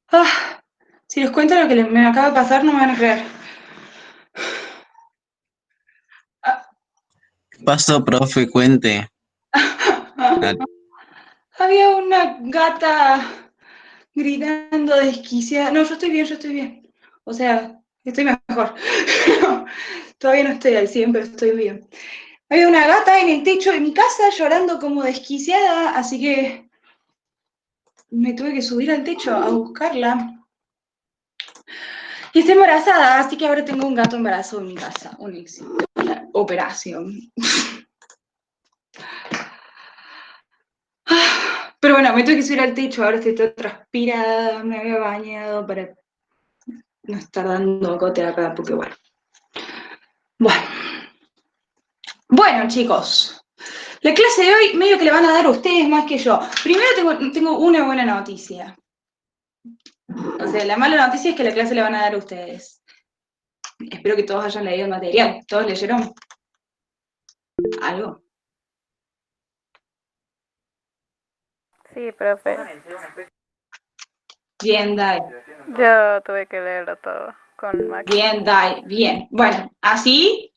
Ah, si les cuento lo que me acaba de pasar, no me van a creer. Ah, Pasó, profe, cuente. Ah, había una gata gritando desquiciada. No, yo estoy bien, yo estoy bien. O sea, estoy mejor. Todavía no estoy al 100, pero estoy bien. Había una gata en el techo de mi casa llorando como desquiciada, así que me tuve que subir al techo a buscarla. Y estoy embarazada, así que ahora tengo un gato embarazado en mi casa. Un éxito. Una operación. Pero bueno, me tuve que subir al techo, ahora estoy toda transpirada, me había bañado para no estar dando cote acá, porque bueno. Bueno, chicos, la clase de hoy medio que le van a dar ustedes más que yo. Primero tengo una buena noticia. O sea, la mala noticia es que la clase le van a dar a ustedes. Espero que todos hayan leído el material. ¿Todos leyeron algo? Sí, profe. Bien, Dai. Yo tuve que leerlo todo con Max. Bien, Dai. Bien. Bueno, así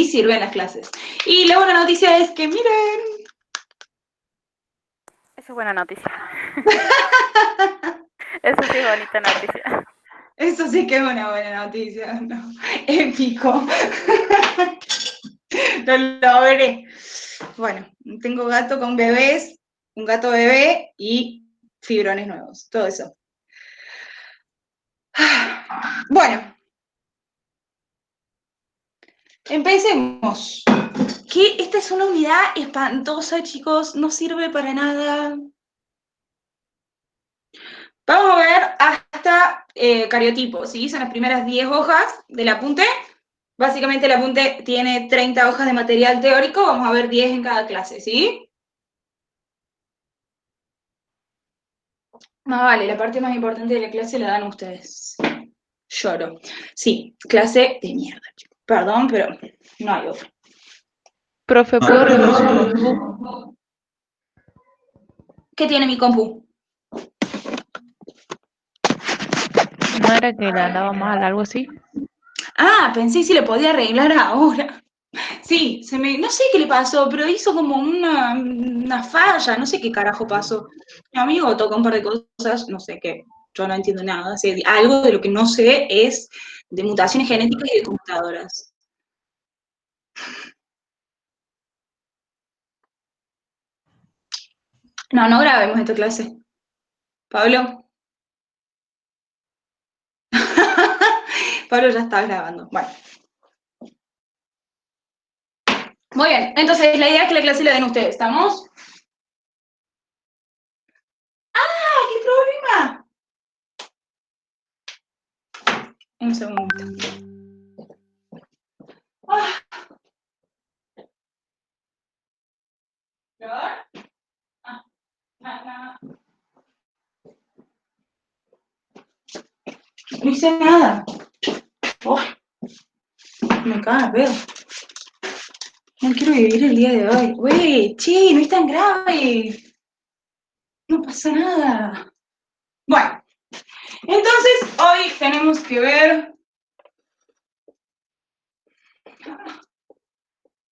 sirven las clases. Y la buena noticia es que, miren, Eso es buena noticia. Eso sí es bonita noticia. eso sí que es una buena noticia, ¿no? Épico. Lo logré. Bueno, tengo gato con bebés, un gato bebé y fibrones nuevos, todo eso. Bueno, empecemos. Que esta es una unidad espantosa, chicos, no sirve para nada. Vamos a ver hasta cariotipo, ¿sí? Son las primeras 10 hojas del apunte. Básicamente el apunte tiene 30 hojas de material teórico, vamos a ver 10 en cada clase, ¿sí? Más vale, la parte más importante de la clase la dan ustedes. Lloro. Sí, clase de mierda, chicos. Perdón, pero no hay otra. Profe, ¿puedo arreglar su compu? ¿Qué tiene mi compu? ¿No era que le andaba mal, algo así? Ah, pensé si le podía arreglar ahora. Sí, no sé qué le pasó, pero hizo como una falla, no sé qué carajo pasó. Mi amigo tocó un par de cosas, no sé qué, yo no entiendo nada. Algo de lo que no sé es de mutaciones genéticas y de computadoras. No, no grabemos esta clase. Pablo. Pablo ya está grabando. Bueno. Muy bien, entonces la idea es que la clase la den ustedes, ¿estamos? ¡Ah, qué problema! Un segundito. Ah, ¿grabar? Ah, nada. No hice nada. Oh, me caga, veo. No quiero vivir el día de hoy. Güey, che, no es tan grave. No pasa nada. Bueno, entonces hoy tenemos que ver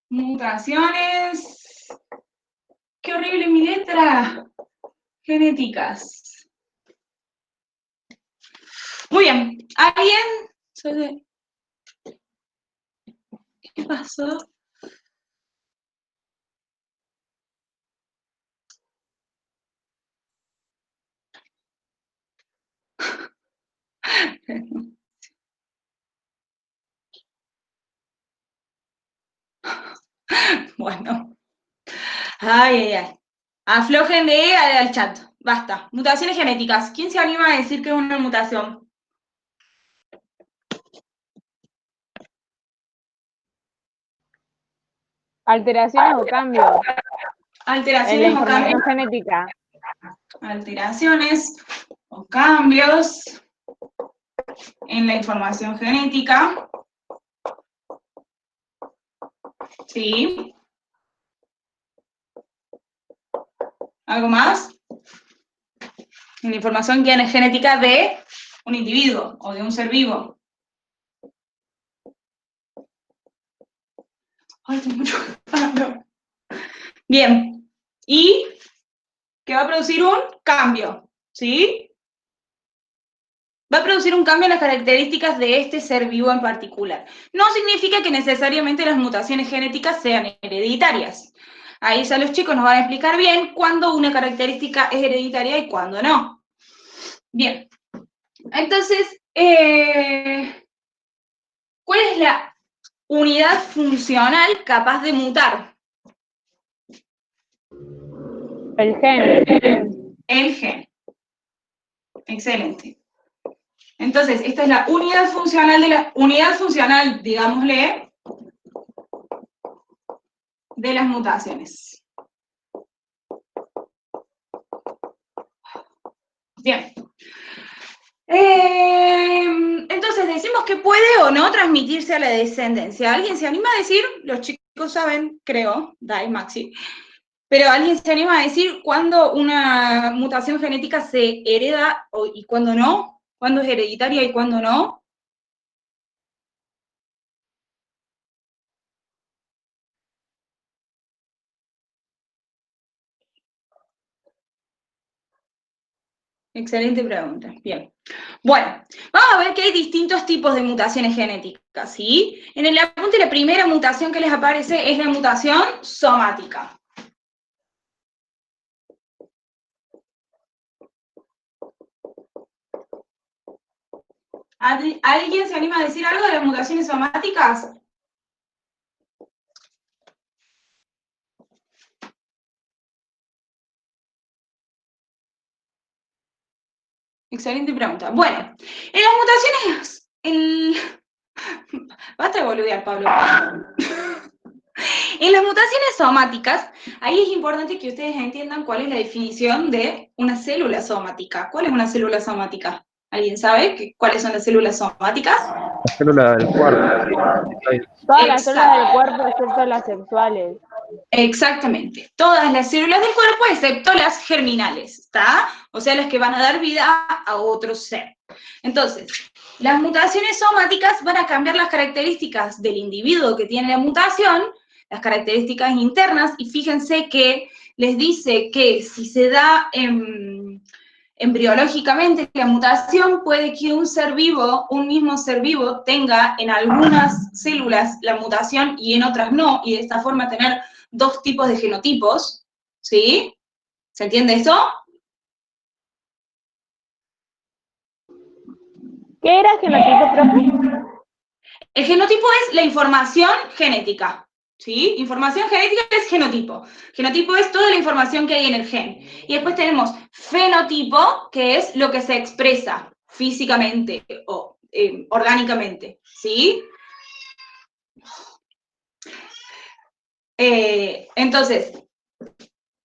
mutaciones. Qué horrible mi letra. Genéticas. Muy bien. ¿Alguien? ¿Qué pasó? Bueno. Ay. Aflojen de al chat. Basta. Mutaciones genéticas. ¿Quién se anima a decir que es una mutación? Alteraciones o cambios en la Alteraciones o cambios. información genética. Alteraciones o cambios en la información genética. ¿Sí? ¿Algo más? En la información genética de un individuo o de un ser vivo. Ay, tengo mucho calor. Bien. Y que va a producir un cambio, ¿sí? Va a producir un cambio en las características de este ser vivo en particular. No significa que necesariamente las mutaciones genéticas sean hereditarias. Ahí ya los chicos nos van a explicar bien cuándo una característica es hereditaria y cuándo no. Bien. Entonces, ¿cuál es la unidad funcional capaz de mutar? El gen. El gen. Excelente. Entonces, esta es la unidad funcional, digámosle, de las mutaciones. Bien. Entonces, decimos que puede o no transmitirse a la descendencia. ¿Alguien se anima a decir? Los chicos saben, creo, Dai, Maxi, pero ¿alguien se anima a decir cuándo una mutación genética se hereda y cuándo no? ¿Cuándo es hereditaria y cuándo no? Excelente pregunta. Bien. Bueno, vamos a ver que hay distintos tipos de mutaciones genéticas, ¿sí? En el apunte, la primera mutación que les aparece es la mutación somática. ¿Alguien se anima a decir algo de las mutaciones somáticas? Excelente pregunta. Bueno, en las mutaciones... Basta de boludear, Pablo. En las mutaciones somáticas, ahí es importante que ustedes entiendan cuál es la definición de una célula somática. ¿Cuál es una célula somática? ¿Alguien sabe cuáles son las células somáticas? La célula del cuerpo. Todas las células del cuerpo excepto las sexuales. Exactamente. Todas las células del cuerpo excepto las germinales, ¿está? O sea, las que van a dar vida a otro ser. Entonces, las mutaciones somáticas van a cambiar las características del individuo que tiene la mutación, las características internas, y fíjense que les dice que si se da embriológicamente la mutación, puede que un ser vivo, un mismo ser vivo, tenga en algunas células la mutación y en otras no, y de esta forma tener dos tipos de genotipos, ¿sí? ¿Se entiende esto? ¿Qué era genotipo, profe? El genotipo es la información genética, ¿sí? Información genética es genotipo. Genotipo es toda la información que hay en el gen. Y después tenemos fenotipo, que es lo que se expresa físicamente o orgánicamente, ¿sí? Entonces,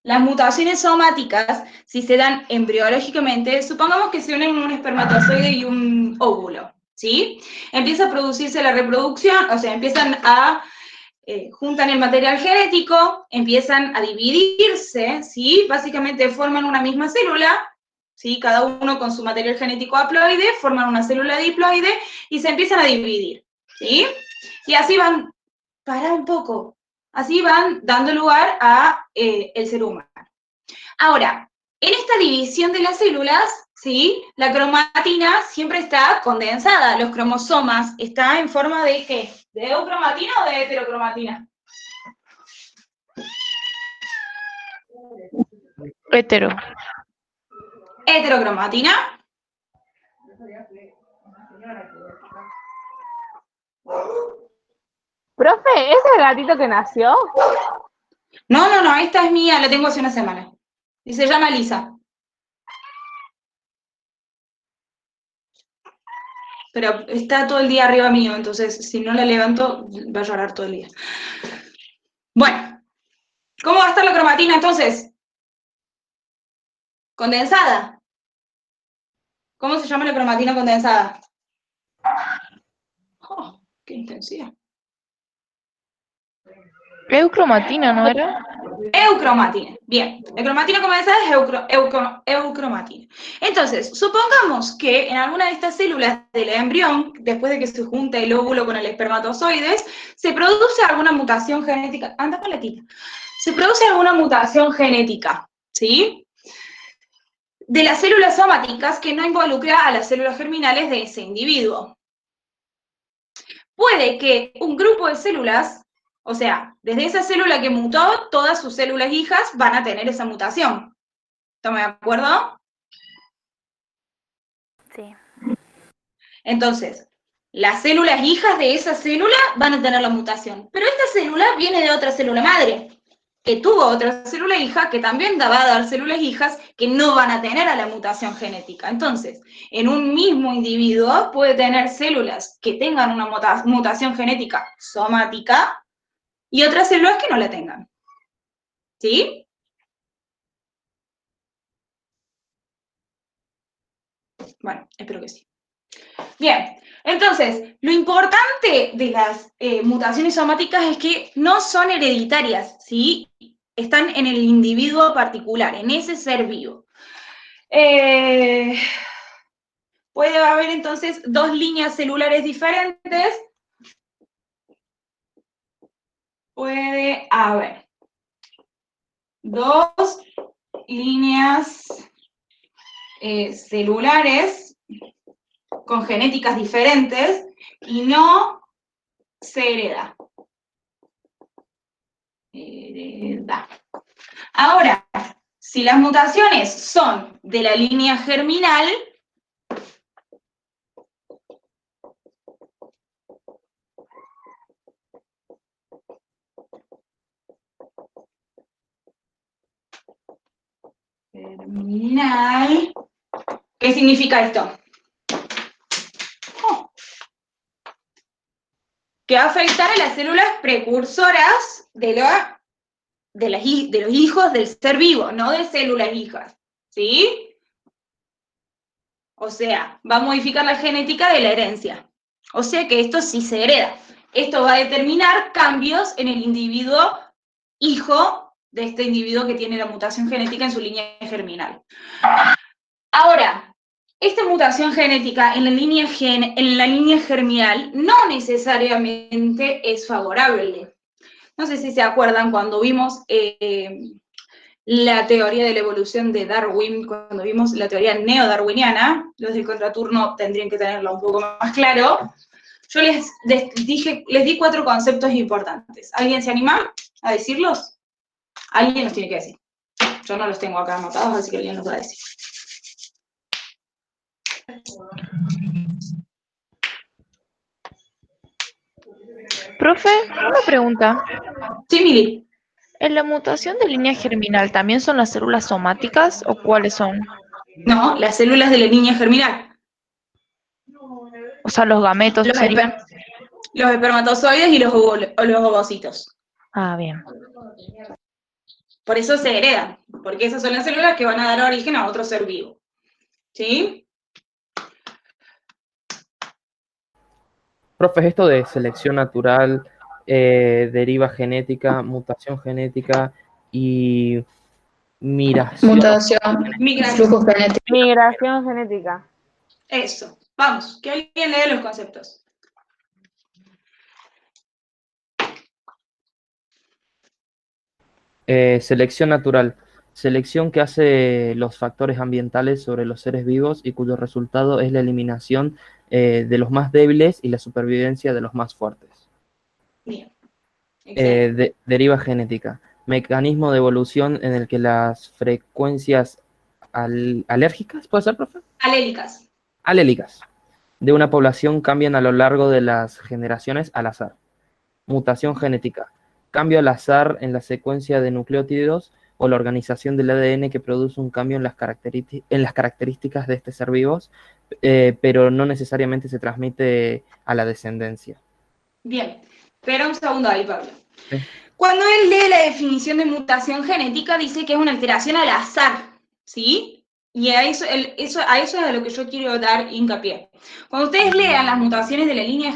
las mutaciones somáticas, si se dan embriológicamente, supongamos que se unen un espermatozoide y un óvulo, ¿sí? Empieza a producirse la reproducción, o sea, empiezan a juntan el material genético, empiezan a dividirse, ¿sí? Básicamente forman una misma célula, ¿sí? Cada uno con su material genético haploide, forman una célula diploide y se empiezan a dividir, ¿sí? Y así van, para un poco, así van dando lugar a el ser humano. Ahora, en esta división de las células, ¿sí? La cromatina siempre está condensada, los cromosomas, está en forma de ¿qué? ¿De eucromatina o de heterocromatina? Hetero. Heterocromatina. Profe, ¿es el gatito que nació? No, esta es mía, la tengo hace una semana. Y se llama Lisa. Pero está todo el día arriba mío, entonces si no la levanto, va a llorar todo el día. Bueno, ¿cómo va a estar la cromatina entonces? Condensada. ¿Cómo se llama la cromatina condensada? Oh, qué intensidad. Eucromatina, ¿no era? Eucromatina. Bien, eucromatina, como decía, es eucromatina. Entonces, supongamos que en alguna de estas células del embrión, después de que se junta el óvulo con el espermatozoides, se produce alguna mutación genética. Anda con la tita. Se produce alguna mutación genética, ¿sí? De las células somáticas que no involucra a las células germinales de ese individuo. Puede que un grupo de células, o sea, desde esa célula que mutó, todas sus células hijas van a tener esa mutación. ¿Estamos de acuerdo? Sí. Entonces, las células hijas de esa célula van a tener la mutación. Pero esta célula viene de otra célula madre, que tuvo otra célula hija, que también va a dar células hijas que no van a tener a la mutación genética. Entonces, en un mismo individuo puede tener células que tengan una mutación genética somática y otras células que no la tengan. ¿Sí? Bueno, espero que sí. Bien, entonces, lo importante de las mutaciones somáticas es que no son hereditarias, ¿sí? Están en el individuo particular, en ese ser vivo. Puede haber entonces dos líneas celulares diferentes. Puede haber dos líneas celulares con genéticas diferentes y no se hereda. Ahora, si las mutaciones son de la línea germinal, ¿qué significa esto? Que va a afectar a las células precursoras de los hijos del ser vivo, no de células hijas, ¿sí? O sea, va a modificar la genética de la herencia. O sea que esto sí se hereda. Esto va a determinar cambios en el individuo hijo de este individuo que tiene la mutación genética en su línea germinal. Ahora, esta mutación genética en la línea germinal no necesariamente es favorable. No sé si se acuerdan cuando vimos la teoría de la evolución de Darwin, cuando vimos la teoría neodarwiniana, los del contraturno tendrían que tenerlo un poco más claro. Yo les di 4 conceptos importantes. ¿Alguien se anima a decirlos? Alguien los tiene que decir. Yo no los tengo acá anotados, así que alguien los va a decir. Profe, una pregunta. Sí, Mili. ¿En la mutación de línea germinal también son las células somáticas o cuáles son? No, las células de la línea germinal. O sea, los gametos Los, serían. los espermatozoides y los ovocitos. Ah, bien. Por eso se heredan, porque esas son las células que van a dar origen a otro ser vivo. ¿Sí? Profe, esto de selección natural, deriva genética, mutación genética y migración. Migración. genético. Migración genética. Eso. Vamos, que alguien lee los conceptos. Selección natural. Selección que hace los factores ambientales sobre los seres vivos y cuyo resultado es la eliminación de los más débiles y la supervivencia de los más fuertes. Bien. Excelente. Deriva genética. Mecanismo de evolución en el que las frecuencias alérgicas, ¿puede ser, profe? Alélicas. Alélicas de una población cambian a lo largo de las generaciones al azar. Mutación genética. Cambio al azar en la secuencia de nucleótidos o la organización del ADN que produce un cambio en las características de este ser vivo, pero no necesariamente se transmite a la descendencia. Bien. Espera un segundo ahí, Pablo. Sí. Cuando él lee la definición de mutación genética, dice que es una alteración al azar, ¿sí? Y a eso es a lo que yo quiero dar hincapié. Cuando ustedes lean las mutaciones de la línea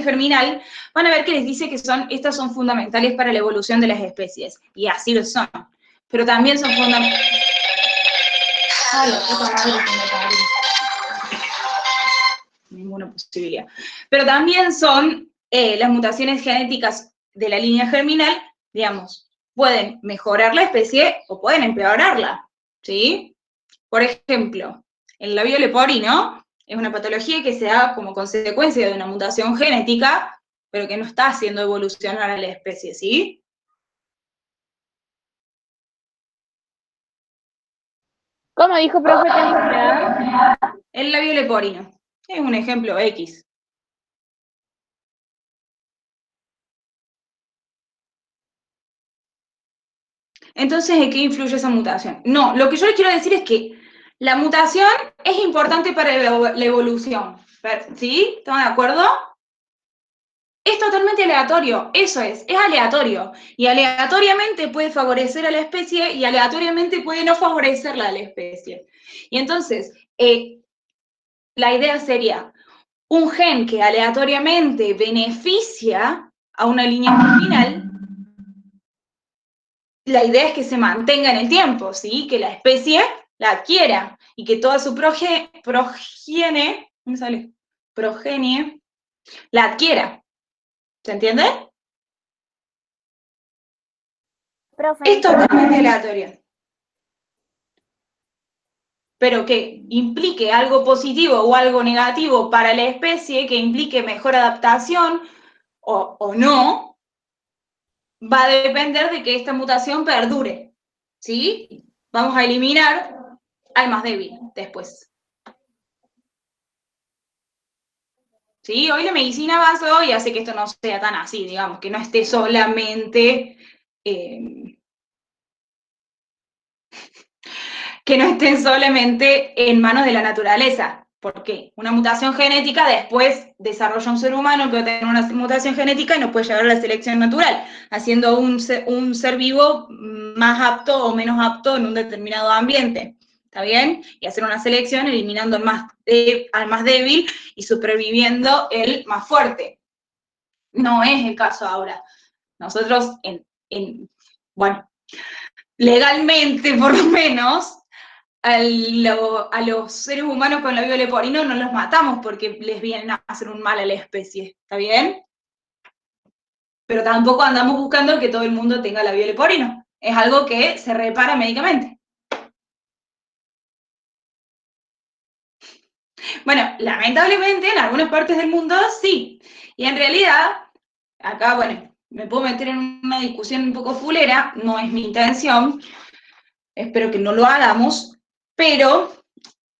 germinal, van a ver que les dice que estas son fundamentales para la evolución de las especies. Y así lo son. Pero también son fundamentales. Ay, la puta madre que me parió. Ninguna posibilidad. Pero también son las mutaciones genéticas de la línea germinal, digamos, pueden mejorar la especie o pueden empeorarla. ¿Sí? Por ejemplo, el labio leporino es una patología que se da como consecuencia de una mutación genética, pero que no está haciendo evolucionar a la especie, ¿sí? ¿Cómo dijo, profe, qué enfermedad? El labio leporino es un ejemplo X. Entonces, ¿en qué influye esa mutación? No, lo que yo les quiero decir es que la mutación es importante para la evolución, ¿sí? ¿Estamos de acuerdo? Es totalmente aleatorio, eso es aleatorio. Y aleatoriamente puede favorecer a la especie y aleatoriamente puede no favorecerla a la especie. Y entonces, la idea sería un gen que aleatoriamente beneficia a una línea germinal. La idea es que se mantenga en el tiempo, ¿sí? Que la especie la adquiera y que toda su progenie la adquiera. ¿Se entiende? Profe, Es totalmente aleatorio. Pero que implique algo positivo o algo negativo para la especie, que implique mejor adaptación o no, va a depender de que esta mutación perdure. ¿Sí? Vamos a eliminar al más débil después. ¿Sí? Hoy la medicina avanzó y hace que esto no sea tan así, digamos, que no esté solamente en manos de la naturaleza. ¿Por qué? Una mutación genética después desarrolla un ser humano que va a tener una mutación genética y no puede llegar a la selección natural, haciendo un ser vivo más apto o menos apto en un determinado ambiente. ¿Está bien? Y hacer una selección eliminando al más débil y superviviendo el más fuerte. No es el caso ahora. Nosotros, bueno, legalmente por lo menos, a los seres humanos con labio leporino no los matamos porque les vienen a hacer un mal a la especie, ¿está bien? Pero tampoco andamos buscando que todo el mundo tenga labio leporino. Es algo que se repara médicamente. Bueno, lamentablemente en algunas partes del mundo sí. Y en realidad, acá, bueno, me puedo meter en una discusión un poco fulera, no es mi intención, espero que no lo hagamos, pero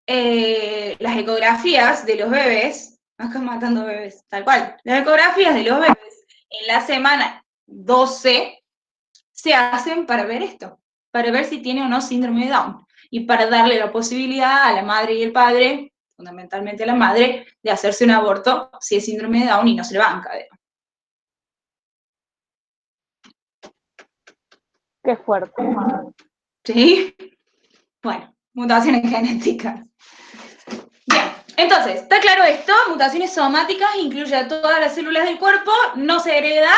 las ecografías de los bebés, acá matando bebés, tal cual, las ecografías de los bebés en la semana 12 se hacen para ver esto, para ver si tiene o no síndrome de Down, y para darle la posibilidad a la madre y el padre, fundamentalmente a la madre, de hacerse un aborto si es síndrome de Down y no se le banca. Qué fuerte. ¿Sí? Bueno, mutaciones genéticas. Bien, entonces, ¿está claro esto? Mutaciones somáticas incluye a todas las células del cuerpo, no se hereda,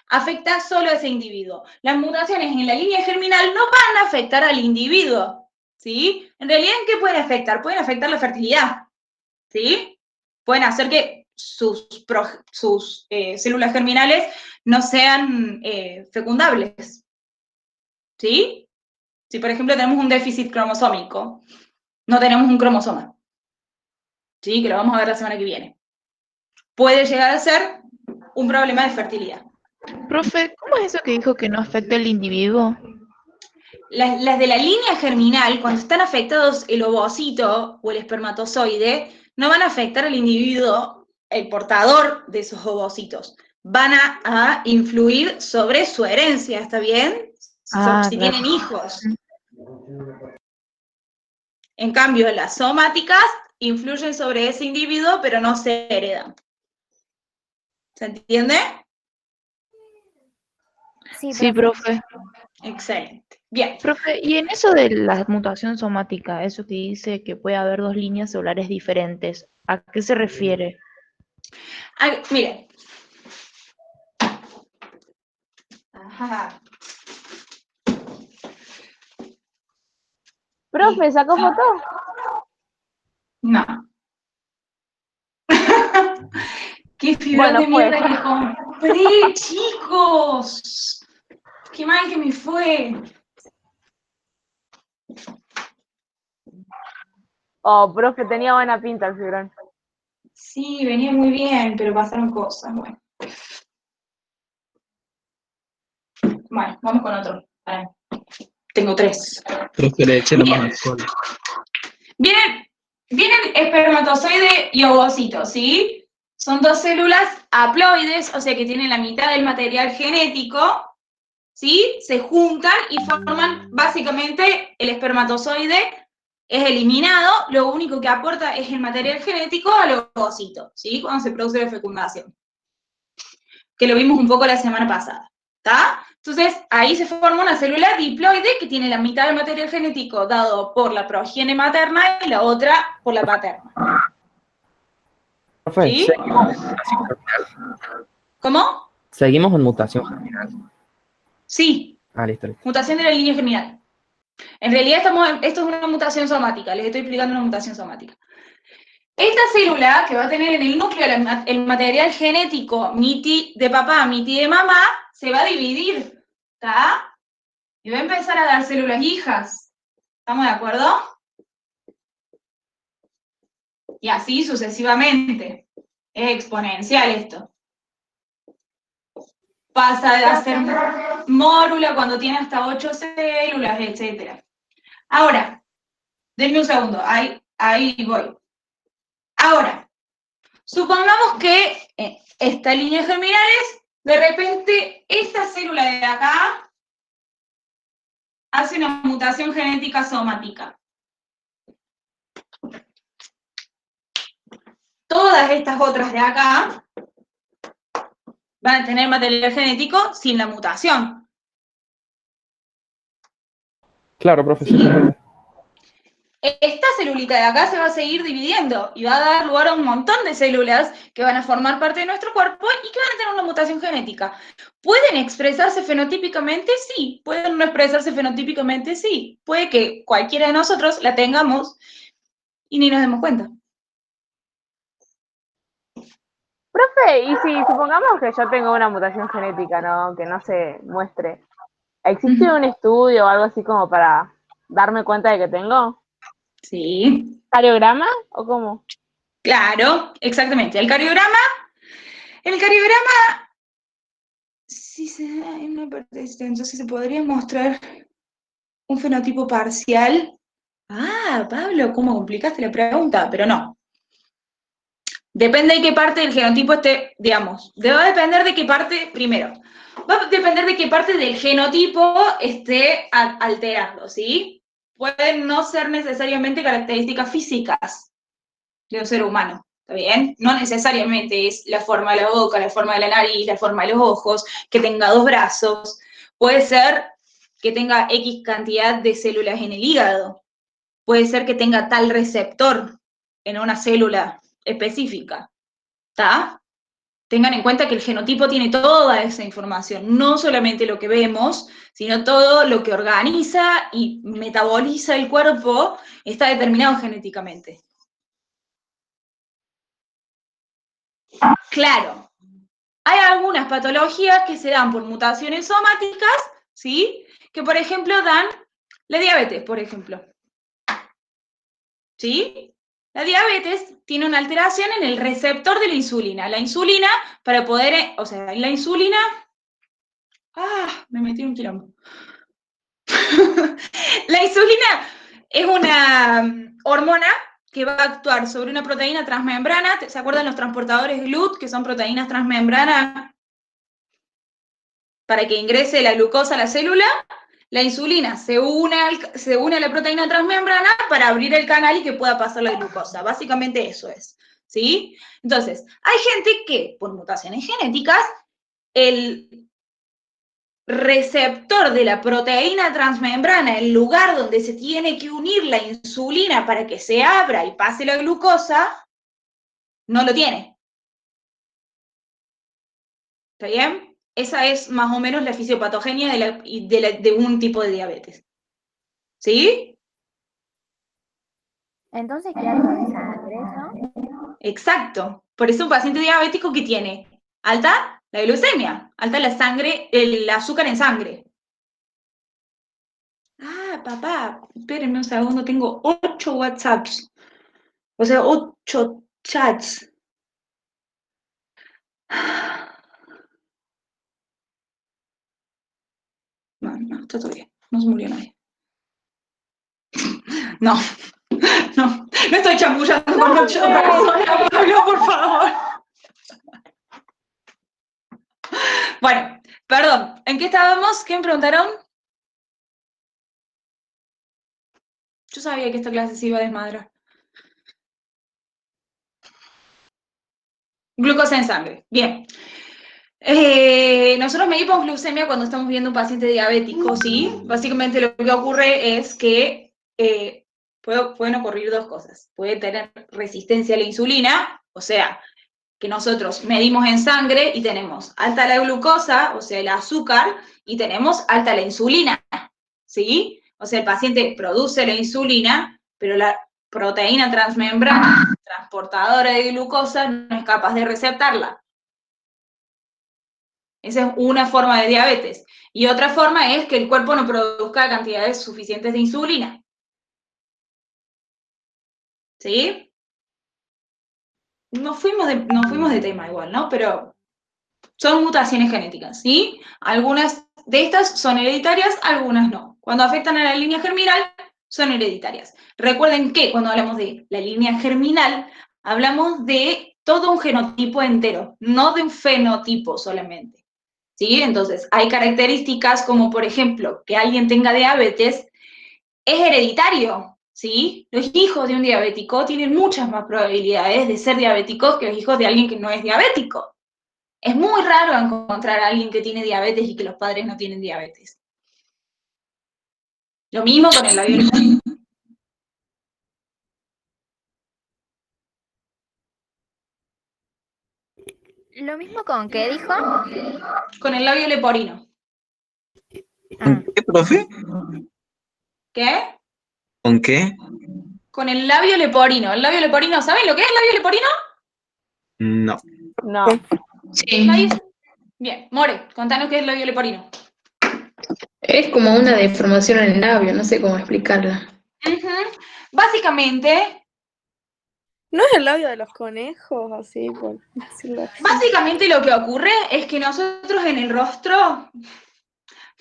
afecta solo a ese individuo. Las mutaciones en la línea germinal no van a afectar al individuo, ¿sí? En realidad, ¿en qué pueden afectar? Pueden afectar la fertilidad, ¿sí? Pueden hacer que sus células germinales no sean fecundables, ¿sí? Si, por ejemplo, tenemos un déficit cromosómico, no tenemos un cromosoma, ¿sí? Que lo vamos a ver la semana que viene. Puede llegar a ser un problema de fertilidad. Profe, ¿cómo es eso que dijo que no afecta al individuo? Las de la línea germinal, cuando están afectados el ovocito o el espermatozoide, no van a afectar al individuo, el portador de esos ovocitos. Van a influir sobre su herencia, ¿está bien? Si Claro. tienen hijos. En cambio, las somáticas influyen sobre ese individuo, pero no se heredan. ¿Se entiende? sí, Sí, profe. Excelente. Bien. Profe, y en eso de la mutación somática, eso que dice que puede haber dos líneas celulares diferentes, ¿a qué se refiere? Miren. Ajá. Profe, ¿sacó foto? No. ¡Qué fibra Bueno, de pues. mierda que compré, chicos! ¡Qué mal que me fue! Oh, profe, tenía buena pinta el fibrón. Sí, venía muy bien, pero pasaron cosas. Bueno, vamos con otro. Pará. Tengo 3. Profe, le eché más alcohol. Vienen espermatozoide y ovocito, ¿sí? Son 2 células haploides, o sea que tienen la mitad del material genético, ¿sí? Se juntan y forman básicamente el espermatozoide. Es eliminado, lo único que aporta es el material genético al ovocito, ¿sí? Cuando se produce la fecundación. Que lo vimos un poco la semana pasada, ¿está? Entonces, ahí se forma una célula diploide que tiene la mitad del material genético dado por la progenie materna y la otra por la paterna. Profe, ¿Sí? ¿Cómo? seguimos en mutación germinal. Sí, Listo. mutación de la línea germinal. En realidad esto es una mutación somática, les estoy explicando una mutación somática. Esta célula que va a tener en el núcleo el material genético miti de papá, miti de mamá, se va a dividir, ¿está? Y va a empezar a dar células hijas. ¿Estamos de acuerdo? Y así sucesivamente. Es exponencial esto. Pasa de hacer mórula cuando tiene hasta 8 células, etc. Ahora, denme un segundo, ahí voy. Ahora, supongamos que esta línea germinales, de repente, esta célula de acá hace una mutación genética somática. Todas estas otras de acá van a tener material genético sin la mutación. Claro, profesor. ¿Sí? Esta celulita de acá se va a seguir dividiendo y va a dar lugar a un montón de células que van a formar parte de nuestro cuerpo y que van a tener una mutación genética. ¿Pueden expresarse fenotípicamente? Sí. ¿Pueden no expresarse fenotípicamente? Sí. Puede que cualquiera de nosotros la tengamos y ni nos demos cuenta. Profe, y si supongamos que yo tengo una mutación genética, ¿no? Que no se muestre, ¿existe un estudio o algo así como para darme cuenta de que tengo? Sí. ¿Cariograma o cómo? Claro, exactamente. El cariograma, si se da en una parte distinta, entonces se podría mostrar un fenotipo parcial. Ah, Pablo, ¿cómo complicaste la pregunta? Pero no. Depende de qué parte del genotipo esté, digamos, va a depender de qué parte, primero, va a depender de qué parte del genotipo esté alterando, ¿sí? Pueden no ser necesariamente características físicas de un ser humano, ¿está bien? No necesariamente es la forma de la boca, la forma de la nariz, la forma de los ojos, que tenga 2 brazos. Puede ser que tenga X cantidad de células en el hígado. Puede ser que tenga tal receptor en una célula específica, ¿está? Tengan en cuenta que el genotipo tiene toda esa información, no solamente lo que vemos, sino todo lo que organiza y metaboliza el cuerpo está determinado genéticamente. Claro, hay algunas patologías que se dan por mutaciones somáticas, ¿sí? Que, por ejemplo, dan la diabetes, por ejemplo. ¿Sí? La diabetes tiene una alteración en el receptor de la insulina. La insulina, para poder, o sea, la insulina... me metí en un quilombo. La insulina es una hormona que va a actuar sobre una proteína transmembrana. ¿Se acuerdan los transportadores GLUT, que son proteínas transmembrana para que ingrese la glucosa a la célula? La insulina se une a la proteína transmembrana para abrir el canal y que pueda pasar la glucosa. Básicamente eso es, ¿sí? Entonces, hay gente que, por mutaciones genéticas, el receptor de la proteína transmembrana, el lugar donde se tiene que unir la insulina para que se abra y pase la glucosa, no lo tiene. ¿Está bien? Esa es más o menos la fisiopatogenia de un tipo de diabetes. ¿Sí? Entonces, ¿qué alto de sangre eso? Exacto. Por eso un paciente diabético que tiene alta la glucemia, alta la sangre, el azúcar en sangre. Ah, papá, espérenme un segundo, tengo 8 WhatsApps. O sea, 8 chats. No, está todo bien. No se murió nadie. No, no estoy chamullando con 8 personas, Pablo, por favor. Bueno, perdón, ¿en qué estábamos? ¿Qué me preguntaron? Yo sabía que esta clase se iba a desmadrar. Glucosa en sangre. Bien. Nosotros medimos glucemia cuando estamos viendo un paciente diabético, ¿sí? Básicamente lo que ocurre es que pueden ocurrir dos cosas. Puede tener resistencia a la insulina, o sea, que nosotros medimos en sangre y tenemos alta la glucosa, o sea, el azúcar, y tenemos alta la insulina, ¿sí? O sea, el paciente produce la insulina, pero la proteína transmembrana transportadora de glucosa no es capaz de receptarla. Esa es una forma de diabetes. Y otra forma es que el cuerpo no produzca cantidades suficientes de insulina. ¿Sí? Nos fuimos de tema igual, ¿no? Pero son mutaciones genéticas, ¿sí? Algunas de estas son hereditarias, algunas no. Cuando afectan a la línea germinal, son hereditarias. Recuerden que cuando hablamos de la línea germinal, hablamos de todo un genotipo entero, no de un fenotipo solamente. ¿Sí? Entonces, hay características como, por ejemplo, que alguien tenga diabetes, es hereditario, ¿sí? Los hijos de un diabético tienen muchas más probabilidades de ser diabéticos que los hijos de alguien que no es diabético. Es muy raro encontrar a alguien que tiene diabetes y que los padres no tienen diabetes. Lo mismo con el labio leporino. ¿Lo mismo con qué dijo? Con el labio leporino. Ah, ¿Qué, profe? ¿Qué? ¿Con qué? Con el labio leporino. El labio leporino, ¿saben lo que es el labio leporino? No. No. Sí, ¿Nadie? Bien, More, contanos qué es el labio leporino. es como una deformación en el labio, no sé cómo explicarla. Ujú. Básicamente, ¿No es el labio de los conejos, así, por decirlo así? Básicamente lo que ocurre es que nosotros en el rostro,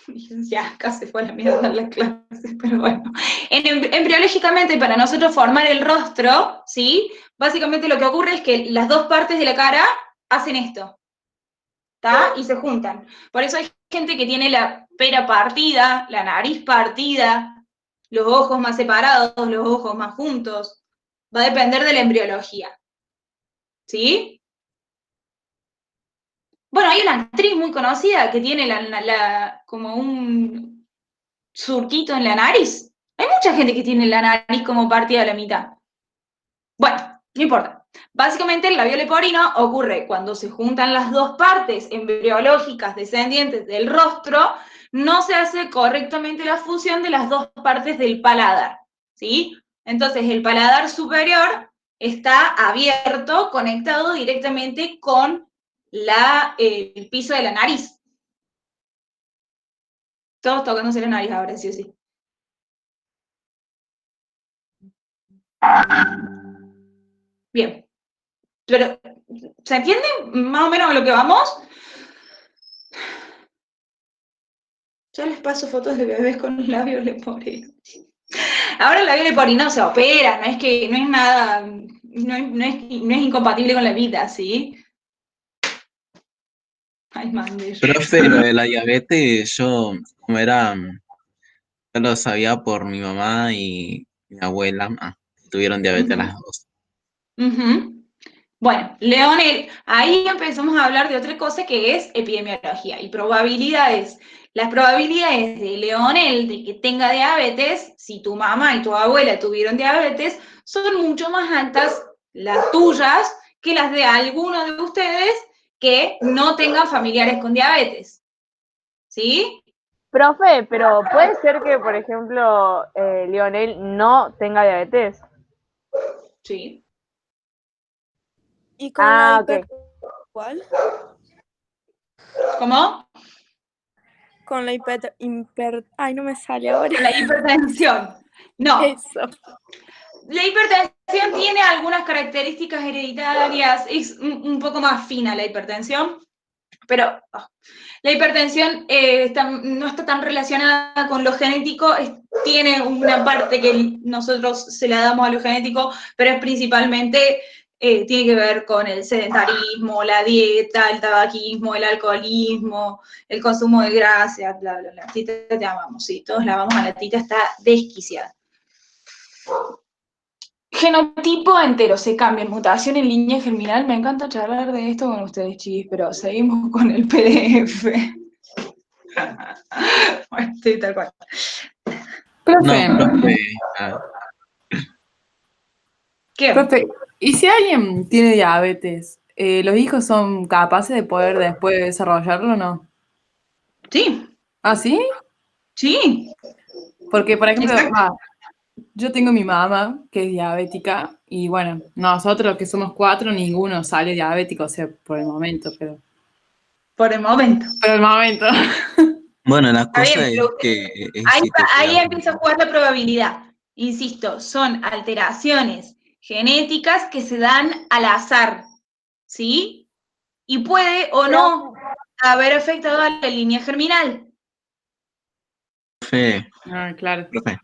ya casi fue a la mierda la clase, pero bueno, embriológicamente para nosotros formar el rostro, ¿sí? Básicamente lo que ocurre es que las dos partes de la cara hacen esto, ¿está? Y se juntan. Por eso hay gente que tiene la pera partida, la nariz partida, los ojos más separados, los ojos más juntos. Va a depender de la embriología, ¿sí? Bueno, hay una actriz muy conocida que tiene como un surquito en la nariz. Hay mucha gente que tiene la nariz como partida a la mitad. Bueno, no importa. Básicamente el labio leporino ocurre cuando se juntan las dos partes embriológicas descendientes del rostro, no se hace correctamente la fusión de las dos partes del paladar, ¿sí? Entonces el paladar superior está abierto, conectado directamente con el piso de la nariz. Todos tocándose la nariz ahora, sí o sí. Bien. Pero, ¿se entiende más o menos a lo que vamos? Ya les paso fotos de bebés con los labios leporino. Ahora el labio leporino se opera, no es nada, no es incompatible con la vida, ¿sí? Ay, mande. Profe, lo de la diabetes, yo, como era, yo lo sabía por mi mamá y mi abuela, tuvieron diabetes las dos. Ujú. Bueno, Leonel, ahí empezamos a hablar de otra cosa que es epidemiología y probabilidades. las probabilidades de Leonel de que tenga diabetes, si tu mamá y tu abuela tuvieron diabetes, son mucho más altas las tuyas que las de alguno de ustedes que no tengan familiares con diabetes. ¿Sí? Profe, pero puede ser que, por ejemplo, Lionel no tenga diabetes. Sí. ¿Y con la Ok. ¿Cuál? ¿Cómo? Con la ay, no me sale ahora. La hipertensión. No. Eso. La hipertensión tiene algunas características hereditarias, es un poco más fina la hipertensión, pero la hipertensión no está tan relacionada con lo genético, tiene una parte que nosotros se la damos a lo genético, pero es principalmente, tiene que ver con el sedentarismo, la dieta, el tabaquismo, el alcoholismo, el consumo de grasa, bla, bla, bla. Tita, te amamos, sí, todos la amamos a la Tita, está desquiciada. Genotipo entero se cambia en mutación en línea germinal. Me encanta charlar de esto con ustedes, chiquis, pero seguimos con el PDF. Bueno, sí, tal cual. Profe, No, profe. ¿Qué? profe, ¿y si alguien tiene diabetes, los hijos son capaces de poder después desarrollarlo o no? Sí, ¿Ah, sí? sí, Porque, por ejemplo, exacto. yo tengo mi mamá que es diabética y bueno, nosotros que somos 4, ninguno sale diabético, o sea, por el momento, pero... Por el momento. Por el momento. Bueno, la Está bien, cosa es pero que ahí, existe, ahí digamos. empieza a jugar la probabilidad. Insisto, son alteraciones genéticas que se dan al azar, ¿sí? Y puede o no haber afectado a la línea germinal. Profe, Ah, claro. profe.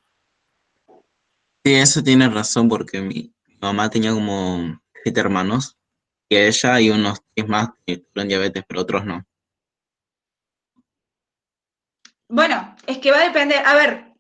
Sí, eso tiene razón porque mi mamá tenía como 7 hermanos y ella y unos 10 más que tuvieron diabetes, pero otros no. Bueno, es que va a depender. A ver,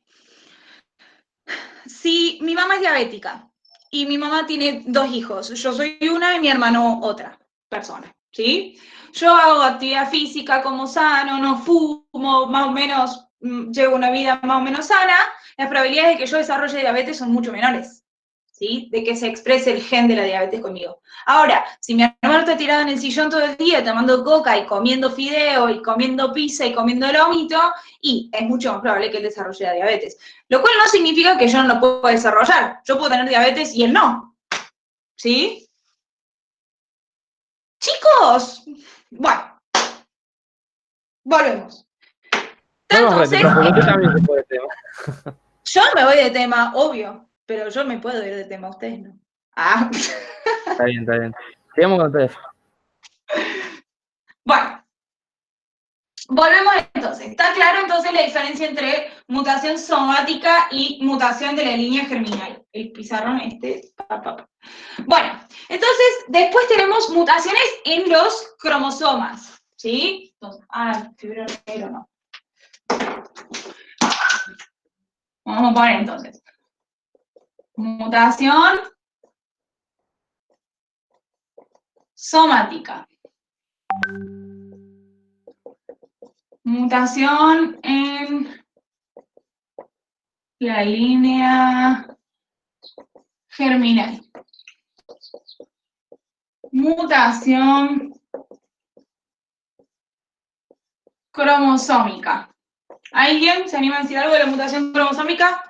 si mi mamá es diabética y mi mamá tiene 2 hijos, yo soy una y mi hermano otra persona, ¿sí? Yo hago actividad física, como sano, no fumo, más o menos llevo una vida más o menos sana, las probabilidades de que yo desarrolle diabetes son mucho menores, ¿sí? De que se exprese el gen de la diabetes conmigo. Ahora, si mi hermano está tirado en el sillón todo el día tomando coca y comiendo fideo y comiendo pizza y comiendo lomito, y es mucho más probable que él desarrolle la diabetes. Lo cual no significa que yo no lo pueda desarrollar. Yo puedo tener diabetes y él no. ¿Sí? Chicos, bueno, volvemos. No nos Tanto rete, profe, usted también se puede tema. yo me voy de tema, obvio, pero yo me puedo ir de tema, ustedes no. Ah. Está bien, está bien. Sigamos con ustedes. Bueno, volvemos entonces. Está claro entonces la diferencia entre mutación somática y mutación de la línea germinal. El pizarrón Bueno, entonces después tenemos mutaciones en los cromosomas, ¿sí? Entonces, fibra negro no. Vamos a poner entonces. Mutación somática. Mutación en la línea germinal. Mutación cromosómica. ¿Alguien se anima a decir algo de la mutación cromosómica?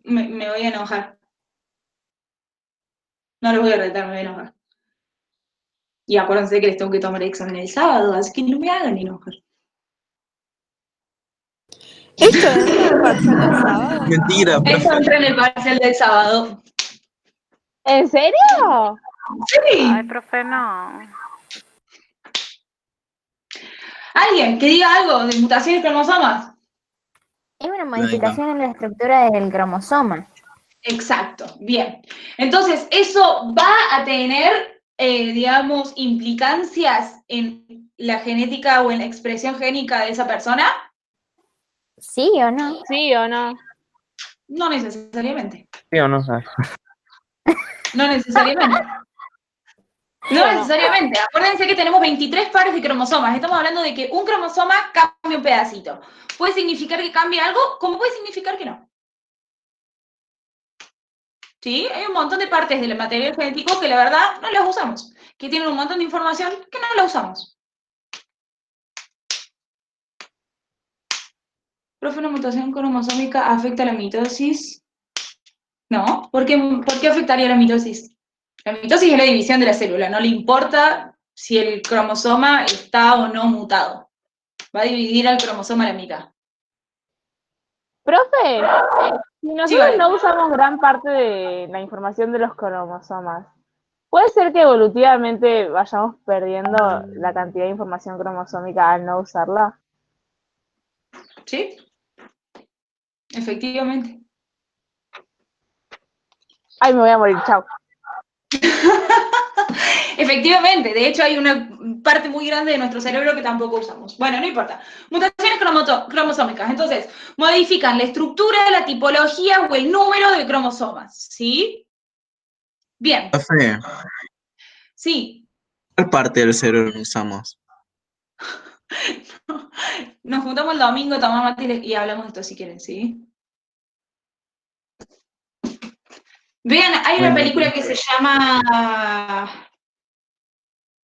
Me voy a enojar. No los voy a retar, me voy a enojar. Y acuérdense que les tengo que tomar el examen el sábado, así que no me hagan enojar. ¿Esto entra en el parcial del sábado? Mentira, Eso profe. entra en el parcial del sábado. ¿En serio? Sí. Ay, profe, no. ¿Alguien que diga algo de mutaciones cromosomas? Es una modificación en la estructura del cromosoma. Exacto, bien. Entonces, ¿eso va a tener, digamos, implicancias en la genética o en la expresión génica de esa persona? ¿Sí o no? ¿Sí o no? No necesariamente. ¿Sí o no? Ah, No necesariamente. No necesariamente. Acuérdense que tenemos 23 pares de cromosomas. Estamos hablando de que un cromosoma cambia un pedacito. Puede significar que cambie algo, como puede significar que no. ¿Sí? Hay un montón de partes del material genético que la verdad no las usamos. Que tienen un montón de información que no la usamos. ¿Profe, una mutación cromosómica afecta a la mitosis? No. ¿Por qué afectaría la mitosis? La mitosis es la división de la célula. No le importa si el cromosoma está o no mutado. Va a dividir al cromosoma a la mitad. Profe, si nosotros Sí, vale. no usamos gran parte de la información de los cromosomas, ¿puede ser que evolutivamente vayamos perdiendo la cantidad de información cromosómica al no usarla? Sí, efectivamente. Ay, me voy a morir, chao. Efectivamente, de hecho hay una parte muy grande de nuestro cerebro que tampoco usamos. Bueno, no importa. Mutaciones cromosómicas. Entonces, modifican la estructura, la tipología o el número de cromosomas. ¿Sí? Bien. Profe, Sí. ¿cuál parte del cerebro no usamos? Nos juntamos el domingo, tomamos mate y hablamos de esto si quieren, ¿sí? Vean, hay una Bueno, película que se llama...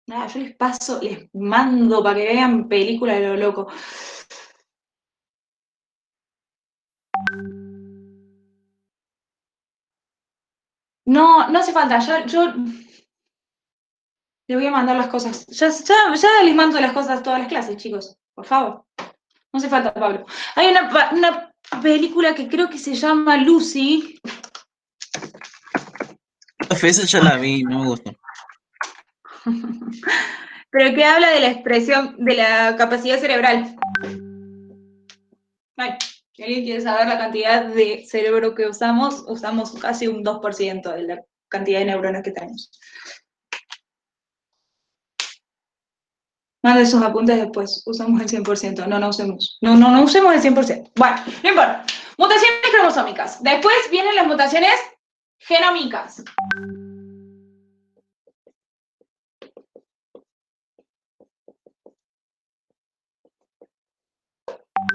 Nada, yo les mando para que vean películas de lo loco. No, no hace falta, yo les voy a mandar las cosas. Ya les mando las cosas a todas las clases, chicos, por favor. No hace falta, Pablo. Hay una película que creo que se llama Lucy. profe, esa ya la vi, no me gustó. Pero que habla de la expresión, de la capacidad cerebral. Bueno, si alguien quiere saber la cantidad de cerebro que usamos casi un 2% de la cantidad de neuronas que tenemos. Mande sus apuntes después, usamos el 100%, no usemos. No usemos el 100%. Bueno, no importa. Mutaciones cromosómicas. Después vienen las mutaciones genómicas.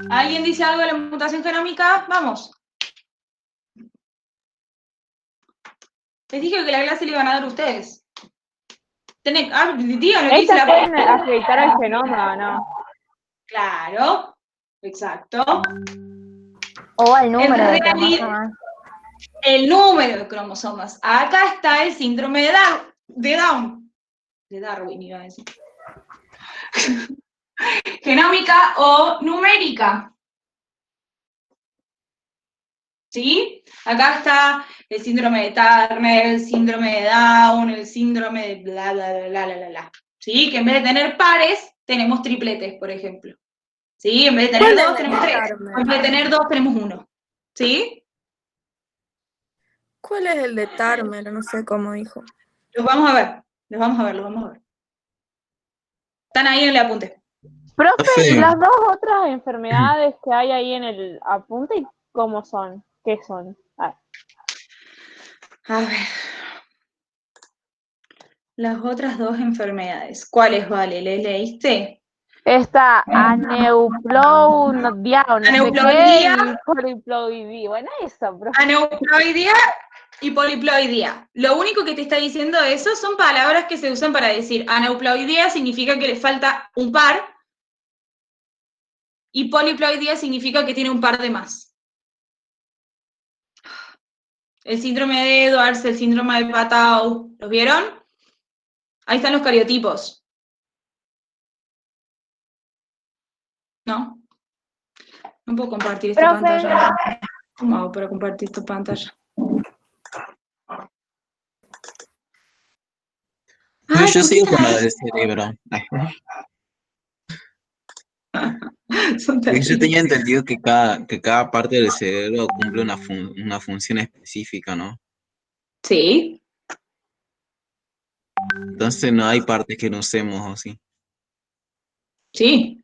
¿Alguien dice algo de la mutación genómica? Vamos. Les dije que la clase le iban a dar ustedes. Díganlo que dice Estas la... pueden afectar al genoma, ¿no? Claro, exacto. O al número de realidad, cromosomas. el número de cromosomas. Acá está el síndrome de Down. De Darwin, iba a decir. Genómica o numérica. ¿Sí? Acá está el síndrome de Turner, el síndrome de Down, el síndrome de bla, bla, bla, bla, bla, bla. ¿Sí? Que en vez de tener pares, tenemos tripletes, por ejemplo. ¿Sí? En vez de tener dos, tenemos tres. En vez de tener dos, tenemos uno. ¿Sí? ¿Cuál es el de Turner? No sé cómo dijo. Los vamos a ver. Están ahí en el apunte. Profe, ¿y Profe, las dos otras enfermedades que hay ahí en el apunte, cómo son? ¿Qué son? A ver. Las otras dos enfermedades. ¿Cuáles, Vale? ¿Les leíste? Está aneuploidia o no sé Aneuploidía. qué, y poliploidía. Bueno, eso, profe. Aneuploidía y poliploidía. Lo único que te está diciendo eso son palabras que se usan para decir aneuploidía significa que le falta un par y poliploidía significa que tiene un par de más. El síndrome de Edwards, el síndrome de Patau, ¿los vieron? Ahí están los cariotipos. ¿No? No puedo compartir esta Profe. pantalla. ¿Cómo hago para compartir esta pantalla? profe, yo ¿por qué sigo con está la ahí? del cerebro. Ay, Son porque yo terribles. tenía entendido que cada parte del cerebro cumple una función específica, ¿no? Sí, Entonces no hay partes que no usemos, ¿o sí? sí.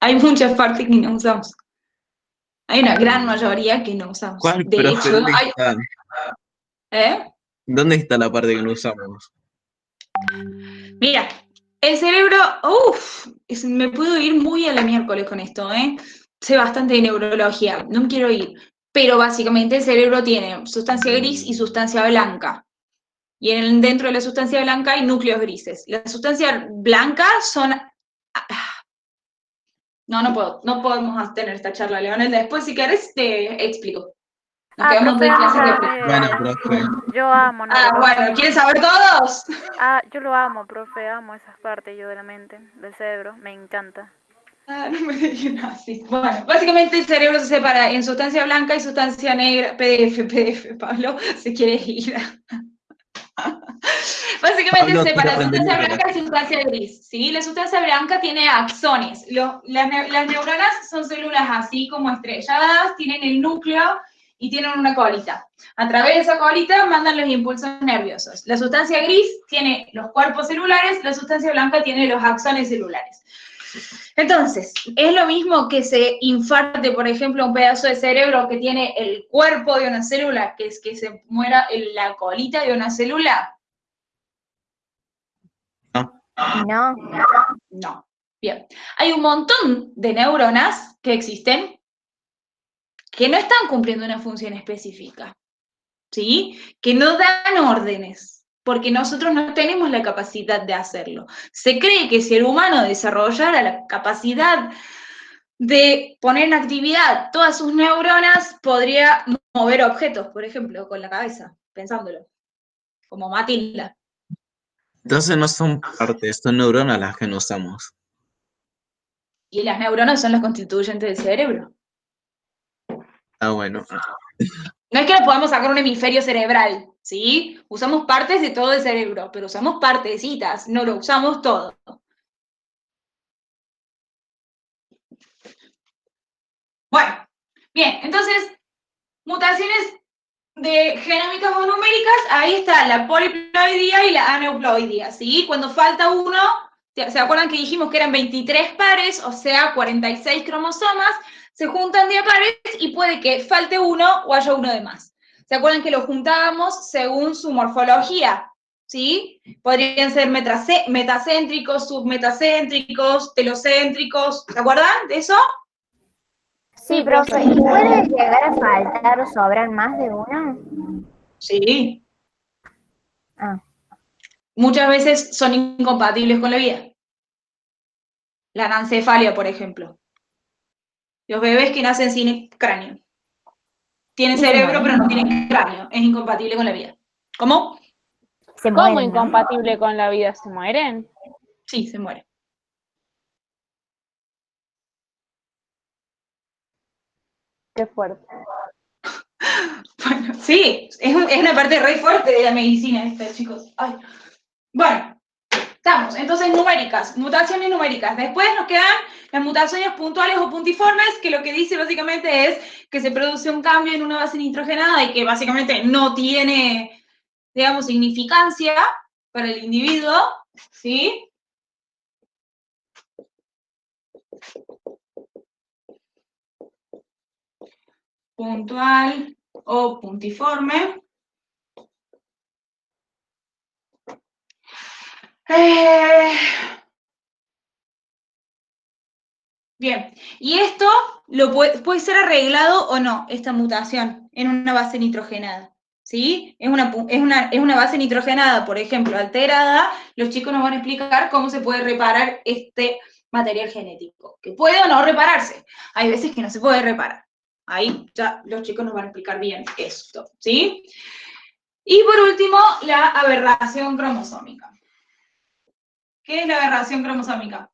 Hay muchas partes que no usamos. Hay una gran mayoría que no usamos. ¿Cuál, De profe? hecho, ¿Dónde están? ¿Eh? ¿Dónde está la parte que no usamos? Mira, el cerebro, me puedo ir muy a la miércoles con esto, ¿eh? Sé bastante de neurología, no me quiero ir, pero básicamente el cerebro tiene sustancia gris y sustancia blanca. Y dentro de la sustancia blanca hay núcleos grises. La sustancia blanca son... No podemos tener esta charla, Leonel. Después, si querés, te explico. Nos quedamos profe, de clase de... Bueno, profe. yo amo bueno, ¿quieren saber todos? yo lo amo, profe, amo esas partes yo de la mente, del cerebro, me encanta. No me digan así. Bueno, básicamente el cerebro se separa en sustancia blanca y sustancia negra. PDF, Pablo, se quiere ir. Básicamente Pablo se separa quiere aprender sustancia números. blanca y sustancia gris, ¿sí? La sustancia blanca tiene axones. Las neuronas son células así como estrelladas, tienen el núcleo y tienen una colita. A través de esa colita mandan los impulsos nerviosos. La sustancia gris tiene los cuerpos celulares, la sustancia blanca tiene los axones celulares. Entonces, es lo mismo que se infarte, por ejemplo, un pedazo de cerebro que tiene el cuerpo de una célula, que es que se muera la colita de una célula. No. No. Bien. Hay un montón de neuronas que existen que no están cumpliendo una función específica, ¿sí? Que no dan órdenes, porque nosotros no tenemos la capacidad de hacerlo. Se cree que si el humano desarrollara la capacidad de poner en actividad todas sus neuronas, podría mover objetos, por ejemplo, con la cabeza, pensándolo, como Matilda. Entonces no son partes, son neuronas las que no usamos. Y las neuronas son los constituyentes del cerebro. Ah, bueno. No es que no podamos sacar un hemisferio cerebral, ¿sí? Usamos partes de todo el cerebro, pero usamos partecitas, no lo usamos todo. Bueno, bien, entonces, mutaciones de genómicas o numéricas, ahí está la poliploidía y la aneuploidía, ¿sí? Cuando falta uno, ¿se acuerdan que dijimos que eran 23 pares, o sea, 46 cromosomas? Se juntan de a pares y puede que falte uno o haya uno de más. ¿Se acuerdan que lo juntábamos según su morfología? ¿Sí? Podrían ser metacéntricos, submetacéntricos, telocéntricos, ¿se acuerdan de eso? Sí, profe, ¿y puede llegar a faltar o sobrar más de uno? Sí. Ah. Muchas veces son incompatibles con la vida. La anencefalia, por ejemplo. Los bebés que nacen sin cráneo. Tienen cerebro, pero no tienen cráneo. Es incompatible con la vida. ¿Cómo? Se ¿Cómo mueren, ¿no? incompatible con la vida? ¿Se mueren? Sí, se muere. Qué fuerte. Bueno, sí, es una parte re fuerte de la medicina esta, chicos. Ay. Bueno, estamos. Entonces, numéricas, mutaciones numéricas. Después nos quedan las mutaciones puntuales o puntiformes, que lo que dice básicamente es que se produce un cambio en una base nitrogenada y que básicamente no tiene, digamos, significancia para el individuo, ¿sí? Puntual o puntiforme. Bien, y esto puede ser arreglado o no, esta mutación, en una base nitrogenada, ¿sí? Es una base nitrogenada, por ejemplo, alterada, los chicos nos van a explicar cómo se puede reparar este material genético, que puede o no repararse. Hay veces que no se puede reparar. Ahí ya los chicos nos van a explicar bien esto, ¿sí? Y por último, la aberración cromosómica. ¿Qué es la aberración cromosómica?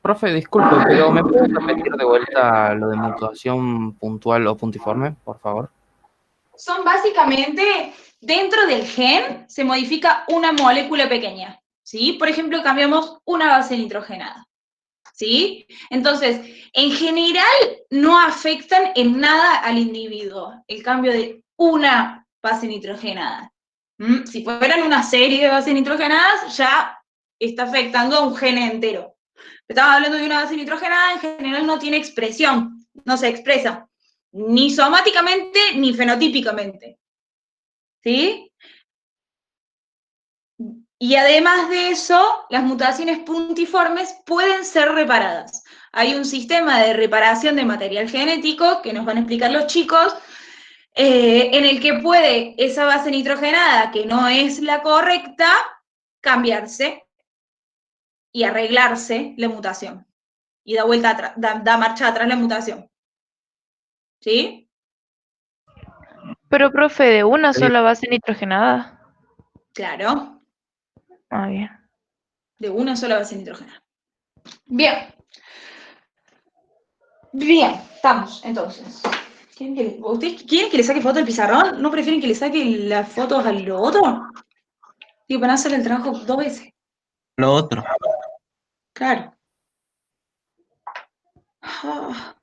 Profe, disculpe, pero ¿me puede repetir de vuelta lo de mutación puntual o puntiforme, por favor? Son básicamente, dentro del gen se modifica una molécula pequeña, ¿sí? Por ejemplo, cambiamos una base nitrogenada, ¿sí? Entonces, en general no afectan en nada al individuo el cambio de una base nitrogenada. Si fueran una serie de bases nitrogenadas, ya está afectando a un gen entero. Estamos hablando de una base nitrogenada, en general no tiene expresión, no se expresa, ni somáticamente ni fenotípicamente. ¿sí? Y además de eso, las mutaciones puntiformes pueden ser reparadas. Hay un sistema de reparación de material genético, que nos van a explicar los chicos, en el que puede esa base nitrogenada, que no es la correcta, cambiarse y arreglarse la mutación. Y da vuelta atrás, da marcha atrás la mutación. ¿Sí? Pero, profe, ¿de una sola base nitrogenada? Claro, Ah, bien. de una sola base nitrogenada. Bien. Bien, estamos, entonces. ¿Ustedes quieren que le saque foto al pizarrón? ¿No prefieren que le saque las fotos al otro? Digo, van a hacer el trabajo 2 veces. Lo otro. Claro. Ah.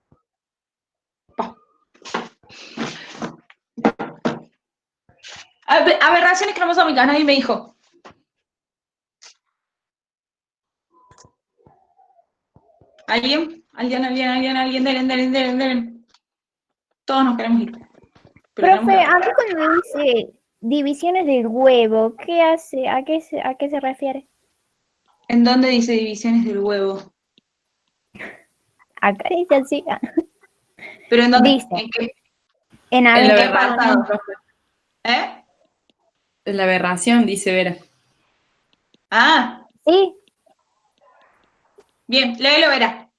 Va. Aberraciones cromosómicas, nadie me dijo. ¿Alguien? ¿Alguien? Delen. Todos nos queremos ir. Pero tenemos Profe, que... aquí cuando dice divisiones del huevo, ¿qué hace? ¿A qué se refiere? ¿En dónde dice divisiones del huevo? Acá dice así. ¿Pero en dónde? Dice, ¿En qué? en En la qué aberración. apartado? aberración, profe. ¿Eh? En la aberración, dice Vera. Ah, Sí, bien, léelo, verá.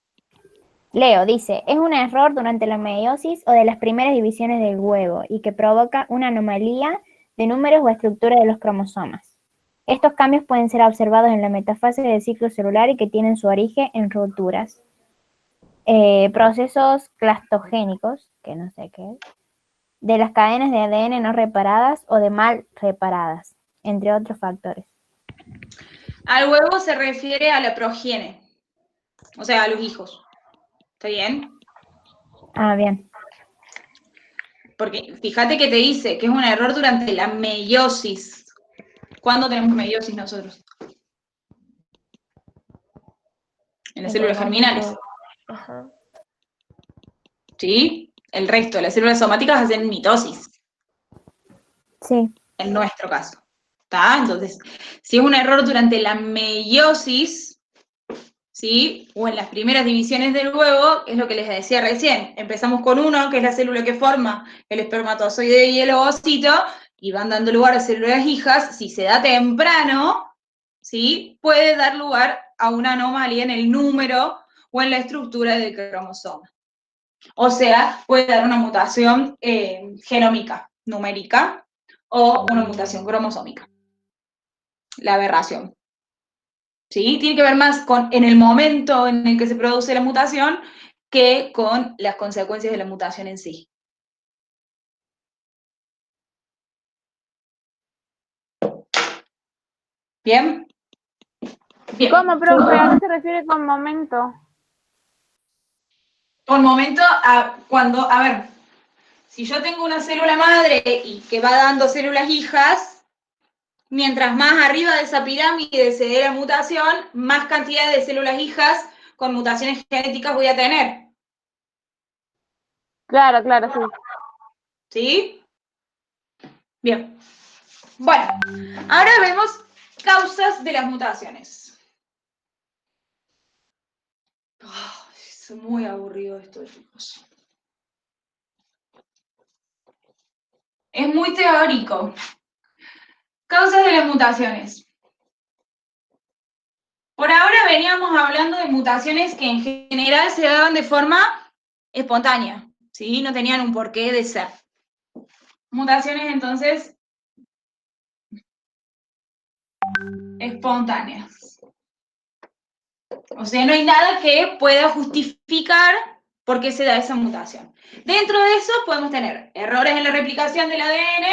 Leo dice, es un error durante la meiosis o de las primeras divisiones del huevo y que provoca una anomalía de números o estructura de los cromosomas. Estos cambios pueden ser observados en la metafase del ciclo celular y que tienen su origen en rupturas, procesos clastogénicos, que no sé qué es, de las cadenas de ADN no reparadas o de mal reparadas, entre otros factores. Al huevo se refiere a la progenie, o sea, a los hijos. ¿Está bien? Ah, bien. Porque fíjate que te dice que es un error durante la meiosis. ¿Cuándo tenemos meiosis nosotros? En las células germinales. Ajá. ¿Sí? El resto de las células somáticas hacen mitosis, Sí. en nuestro caso. ¿Está? Entonces, si es un error durante la meiosis, ¿sí? O en las primeras divisiones del huevo, es lo que les decía recién. Empezamos con uno, que es la célula que forma el espermatozoide y el ovocito, y van dando lugar a células hijas. Si se da temprano, ¿sí? Puede dar lugar a una anomalía en el número o en la estructura del cromosoma. O sea, puede dar una mutación genómica, numérica, o una mutación cromosómica. La aberración. ¿Sí? Tiene que ver más con en el momento en el que se produce la mutación que con las consecuencias de la mutación en sí. ¿Bien? Bien. ¿Cómo, profe? ¿A qué se refiere con momento? Con momento, a ver, si yo tengo una célula madre y que va dando células hijas, mientras más arriba de esa pirámide se dé la mutación, más cantidad de células hijas con mutaciones genéticas voy a tener. Claro, sí. ¿Sí? Bien. Bueno, ahora vemos causas de las mutaciones. Es muy aburrido esto, chicos. Es muy teórico. Causas de las mutaciones. Por ahora veníamos hablando de mutaciones que en general se daban de forma espontánea, ¿sí? No tenían un porqué de ser. Mutaciones, entonces, espontáneas. O sea, no hay nada que pueda justificar por qué se da esa mutación. Dentro de eso podemos tener errores en la replicación del ADN,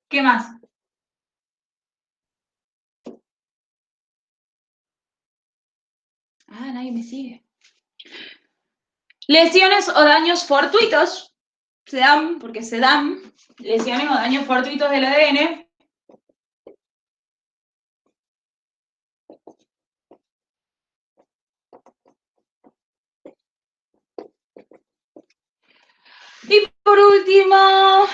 ¿qué más? Nadie me sigue. Lesiones o daños fortuitos. Se dan, porque se dan, lesiones o daños fortuitos del ADN. última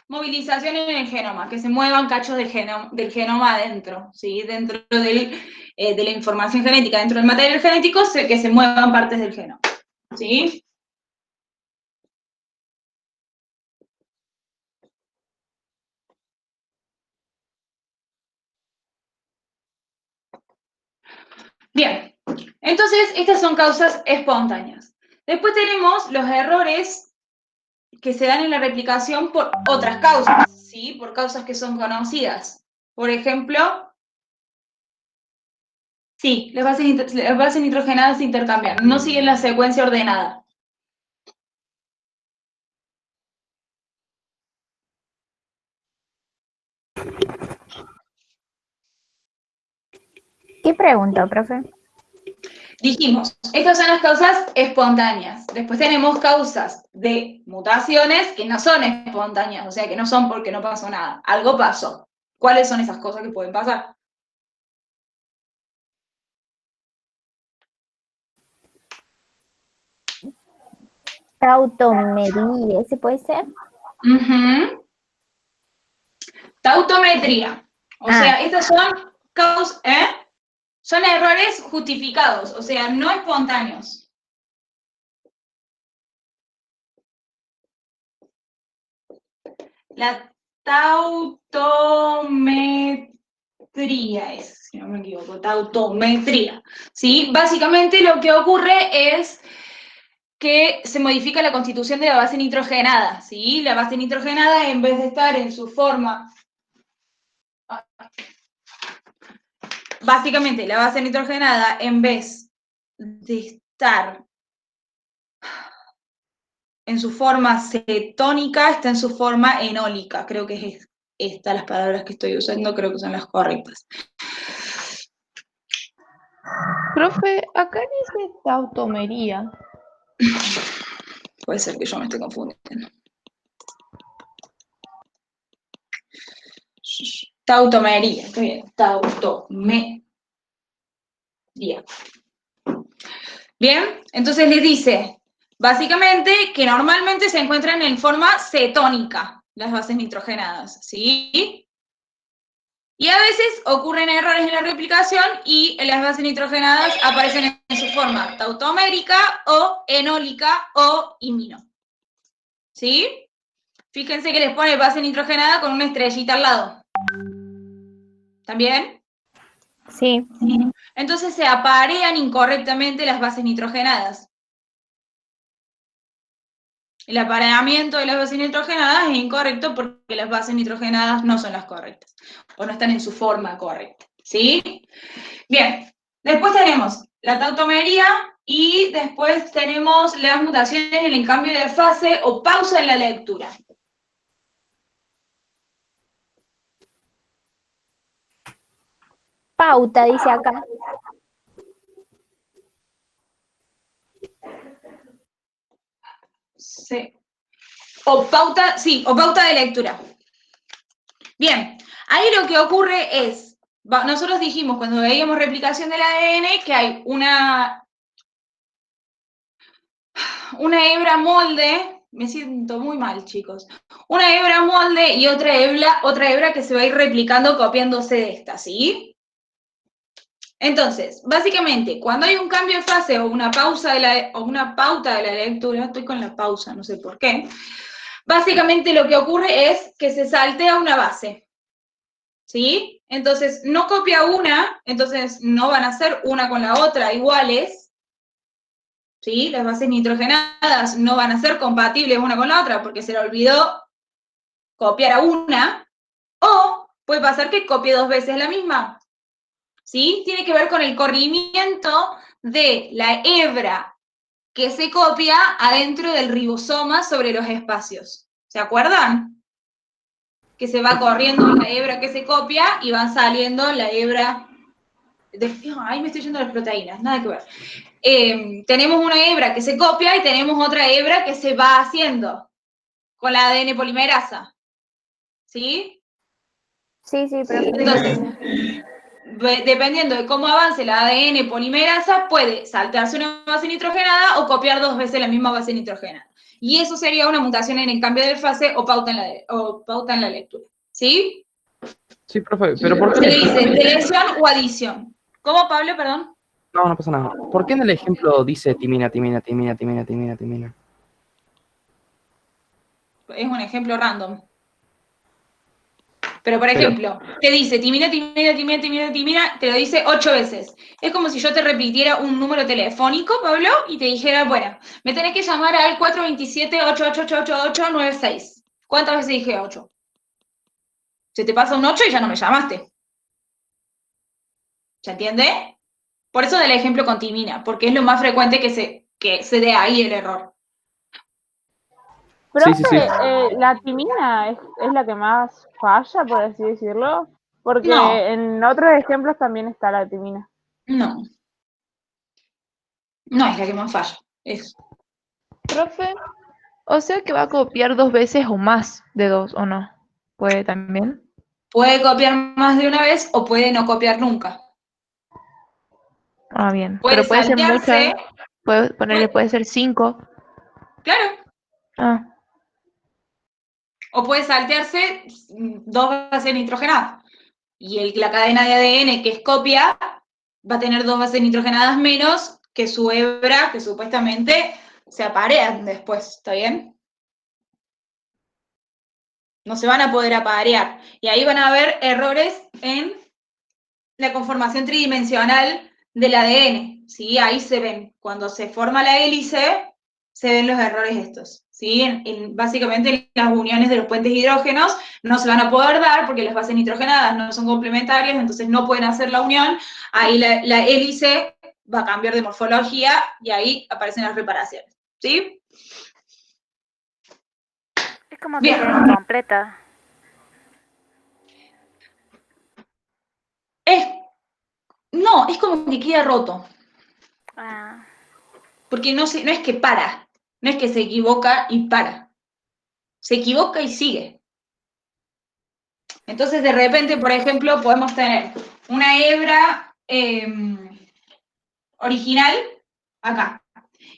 movilización en el genoma, que se muevan cachos del genoma adentro, ¿sí? Dentro de la información genética, dentro del material genético, que se muevan partes del genoma, ¿sí? Bien, entonces estas son causas espontáneas. Después tenemos los errores que se dan en la replicación por otras causas, ¿sí? Por causas que son conocidas. Por ejemplo, sí, las bases nitrogenadas se intercambian, no siguen la secuencia ordenada. ¿Qué pregunta, profe? Dijimos, estas son las causas espontáneas. Después tenemos causas de mutaciones que no son espontáneas, o sea, que no son porque no pasó nada. Algo pasó. ¿Cuáles son esas cosas que pueden pasar? Tautomería, ¿ese puede ser? Tautometría. O sea, estas son causas, son errores justificados, o sea, no espontáneos. La tautometría es, si no me equivoco, tautometría. ¿Sí? Básicamente lo que ocurre es que se modifica la constitución de la base nitrogenada, ¿sí? La base nitrogenada, en vez de estar en su forma... Básicamente, la base nitrogenada, en vez de estar en su forma cetónica, está en su forma enólica. Creo que es estas las palabras que estoy usando, creo que son las correctas. Profe, acá dice tautomería. Puede ser que yo me esté confundiendo. Tautomería, estoy bien. Tautomería. Bien, entonces les dice, básicamente, que normalmente se encuentran en forma cetónica, las bases nitrogenadas, ¿sí? Y a veces ocurren errores en la replicación y las bases nitrogenadas aparecen en su forma tautomérica o enólica o imino. ¿Sí? Fíjense que les pone base nitrogenada con una estrellita al lado. ¿También? Sí. Entonces se aparean incorrectamente las bases nitrogenadas. El apareamiento de las bases nitrogenadas es incorrecto porque las bases nitrogenadas no son las correctas o no están en su forma correcta, ¿sí? Bien, después tenemos la tautomería y después tenemos las mutaciones en el cambio de fase o pausa en la lectura. Pauta, dice acá. Sí. O pauta de lectura. Bien, ahí lo que ocurre es, nosotros dijimos cuando veíamos replicación del ADN que hay una hebra molde, me siento muy mal, chicos, una hebra molde y otra hebra que se va a ir replicando copiándose de esta, ¿sí? Entonces, básicamente, cuando hay un cambio de fase o una pauta de la lectura, estoy con la pausa, no sé por qué, básicamente lo que ocurre es que se saltea una base, ¿sí? Entonces, no copia una, entonces no van a ser una con la otra iguales, ¿sí? Las bases nitrogenadas no van a ser compatibles una con la otra porque se le olvidó copiar a una, o puede pasar que copie dos veces la misma, ¿sí? Tiene que ver con el corrimiento de la hebra que se copia adentro del ribosoma sobre los espacios. ¿Se acuerdan? Que se va corriendo la hebra que se copia y van saliendo la hebra... Ahí me estoy yendo a las proteínas, nada que ver. Tenemos una hebra que se copia y tenemos otra hebra que se va haciendo con la ADN polimerasa. ¿Sí? Sí, profe. Entonces, dependiendo de cómo avance la ADN polimerasa, puede saltarse una base nitrogenada o copiar dos veces la misma base nitrogenada. Y eso sería una mutación en el cambio de fase o pauta en la lectura. ¿Sí? Sí, profe, pero ¿por qué Se en le el dice ejemplo? deleción o adición. ¿Cómo, Pablo, perdón? No, no pasa nada. ¿Por qué en el ejemplo dice timina, timina, timina, timina, timina, timina? Es un ejemplo random. Pero, por Pero, ejemplo, te dice timina, timina, timina, timina, timina, te lo dice 8 veces. Es como si yo te repitiera un número telefónico, Pablo, y te dijera, bueno, me tenés que llamar al 427-8888896. ¿Cuántas veces dije 8? Se te pasa un 8 y ya no me llamaste. ¿Se entiende? Por eso del ejemplo con timina, porque es lo más frecuente que se dé ahí el error. sí, sí, sí. Profe, la timina es la que más falla, por así decirlo, porque No, en otros ejemplos también está la timina. no. No es la que más falla. Es. Profe, o sea que va a copiar 2 veces o más de 2, ¿o no? ¿Puede también? Puede copiar más de una vez o puede no copiar nunca. Ah, bien. Puede Pero puede ser saltearse, muchas, puede ser 5. claro, Ah, o puede saltearse 2 bases nitrogenadas. Y la cadena de ADN que es copia va a tener 2 bases nitrogenadas menos que su hebra, que supuestamente se aparean después, ¿está bien? No se van a poder aparear. Y ahí van a haber errores en la conformación tridimensional del ADN, ¿sí? Ahí se ven. Cuando se forma la hélice, se ven los errores estos, ¿sí? Básicamente las uniones de los puentes hidrógenos no se van a poder dar porque las bases nitrogenadas no son complementarias, entonces no pueden hacer la unión. Ahí la hélice va a cambiar de morfología y ahí aparecen las reparaciones, ¿sí? Es como que Bien. queda incompleta. No, es como que queda roto. Ah, Porque no es que para, no es que se equivoca y para. Se equivoca y sigue. Entonces, de repente, por ejemplo, podemos tener una hebra original acá.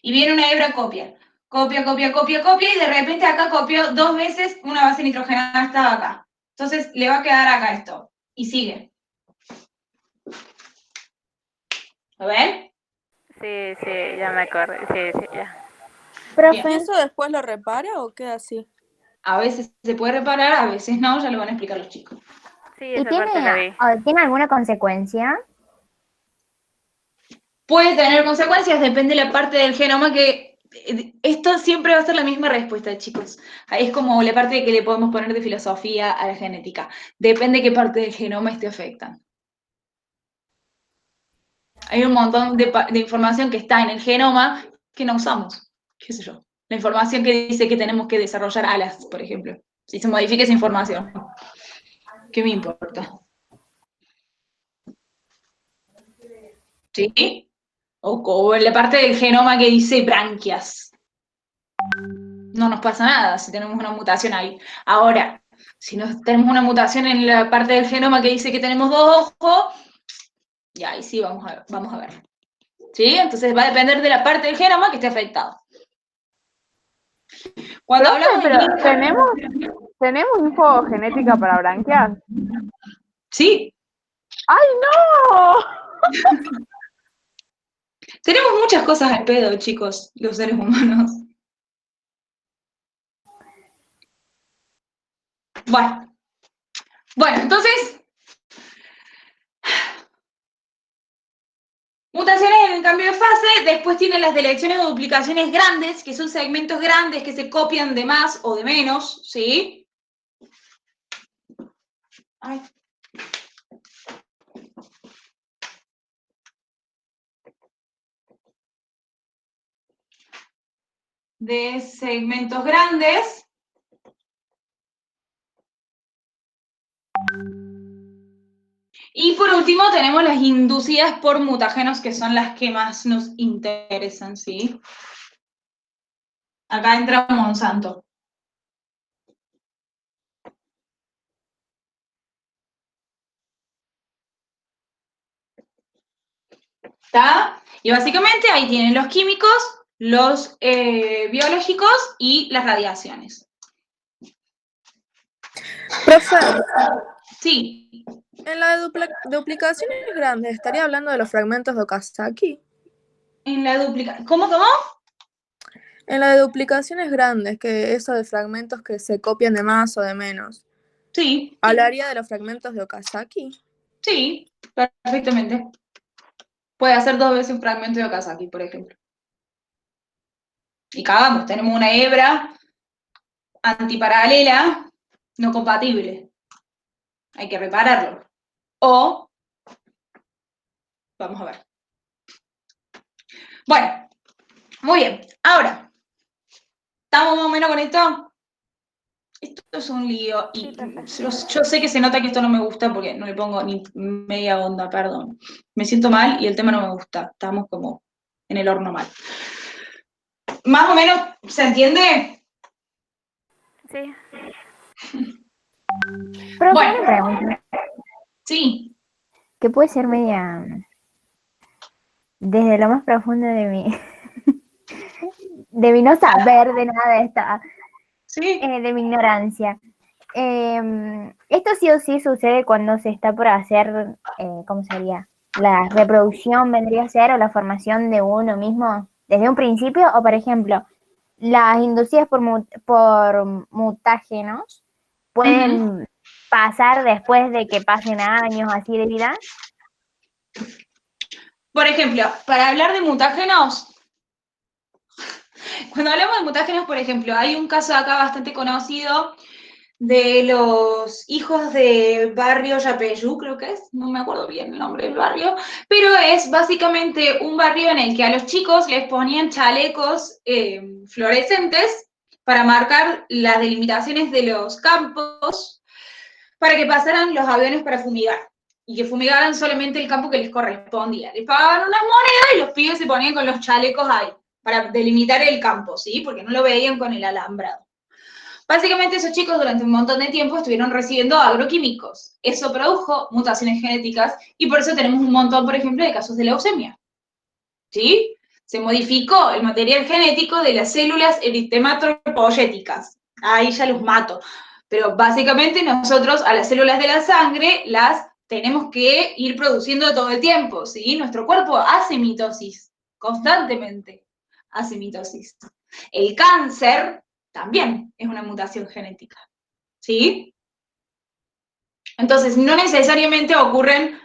Y viene una hebra copia. Copia, copia, copia, copia, y de repente acá copió 2 veces una base nitrogenada estaba acá. Entonces, le va a quedar acá esto. Y sigue. ¿Lo ven? sí, sí, ya me acordé. Sí, sí, ya. ¿Y Profe, eso después lo repara o queda así? A veces se puede reparar, a veces no, ya lo van a explicar los chicos. sí, ¿y esa parte la vi. tiene alguna consecuencia? Puede tener consecuencias, depende de la parte del genoma que... Esto siempre va a ser la misma respuesta, chicos. Es como la parte que le podemos poner de filosofía a la genética. Depende qué parte del genoma esté afectando. Hay un montón de información que está en el genoma que no usamos. ¿Qué sé yo? La información que dice que tenemos que desarrollar alas, por ejemplo. Si se modifica esa información, ¿qué me importa? ¿Sí? O la parte del genoma que dice branquias. No nos pasa nada si tenemos una mutación ahí. Ahora, si tenemos una mutación en la parte del genoma que dice que tenemos 2 ojos, ya ahí sí vamos a ver. ¿Sí? Entonces va a depender de la parte del genoma que esté afectado. Cuando Profe, hablamos pero de... ¿tenemos infogenética para branquias? Sí, ¡Ay, no! tenemos muchas cosas al pedo, chicos, los seres humanos. Bueno, entonces, mutaciones en el cambio de fase, después tienen las deleciones o duplicaciones grandes, que son segmentos grandes que se copian de más o de menos, ¿sí? Ay. De segmentos grandes. Y por último tenemos las inducidas por mutagenos, que son las que más nos interesan, ¿sí? Acá entra Monsanto. ¿Está? Y básicamente ahí tienen los químicos los biológicos y las radiaciones. Profe, Sí, en la de duplicaciones grandes, ¿estaría hablando de los fragmentos de Okazaki? en la duplicación. ¿Cómo? En la de duplicaciones grandes, que eso de fragmentos que se copian de más o de menos, Sí, ¿hablaría de los fragmentos de Okazaki? sí, perfectamente. Puede hacer 2 veces un fragmento de Okazaki, por ejemplo. Y cagamos, tenemos una hebra antiparalela no compatible. Hay que repararlo. O, vamos a ver. Bueno, muy bien. Ahora, ¿estamos más o menos con esto? Esto es un lío y yo sé que se nota que esto no me gusta porque no le pongo ni media onda, perdón. Me siento mal y el tema no me gusta. Estamos como en el horno mal. ¿Más o menos se entiende? Sí. Pero Bueno, una pregunta, sí. que puede ser media desde lo más profundo de de mi no saber de nada de esta, Sí. de mi ignorancia. Esto sí o sí sucede cuando se está por hacer, ¿cómo sería? La reproducción vendría a ser o la formación de uno mismo desde un principio, o por ejemplo, las inducidas por mutágenos pueden pasar después de que pasen años así de vida. Por ejemplo, para hablar de mutágenos, cuando hablamos de mutágenos, por ejemplo, hay un caso acá bastante conocido de los hijos de barrio Yapeyú, creo que es, no me acuerdo bien el nombre del barrio, pero es básicamente un barrio en el que a los chicos les ponían chalecos fluorescentes para marcar las delimitaciones de los campos para que pasaran los aviones para fumigar y que fumigaran solamente el campo que les correspondía. Les pagaban unas monedas y los pibes se ponían con los chalecos ahí para delimitar el campo, ¿sí? Porque no lo veían con el alambrado. Básicamente esos chicos durante un montón de tiempo estuvieron recibiendo agroquímicos. Eso produjo mutaciones genéticas y por eso tenemos un montón, por ejemplo, de casos de leucemia. ¿Sí? Se modificó el material genético de las células eristematopoyéticas. Ahí ya los mato. Pero básicamente nosotros a las células de la sangre las tenemos que ir produciendo todo el tiempo, ¿sí? Nuestro cuerpo hace mitosis, constantemente hace mitosis. El cáncer también es una mutación genética, ¿sí? Entonces, no necesariamente ocurren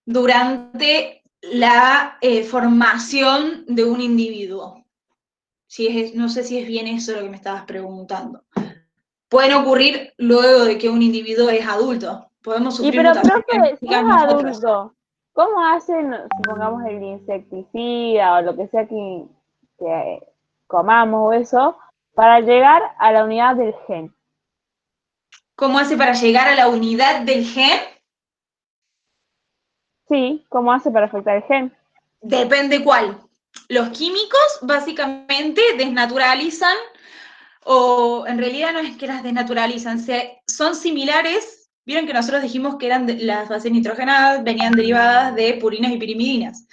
durante la formación de un individuo. No sé si es bien eso lo que me estabas preguntando. Pueden ocurrir luego de que un individuo es adulto. Podemos Y sufrir pero, mutaciones profe, si genéticas es nosotros. adulto, ¿cómo hacen, supongamos, el insecticida o lo que sea que comamos o eso, para llegar a la unidad del gen? ¿Cómo hace para llegar a la unidad del gen? Sí, ¿cómo hace para afectar el gen? Depende cuál. Los químicos básicamente desnaturalizan, o en realidad no es que las desnaturalizan, son similares. Vieron que nosotros dijimos que las bases nitrogenadas venían derivadas de purinas y pirimidinas.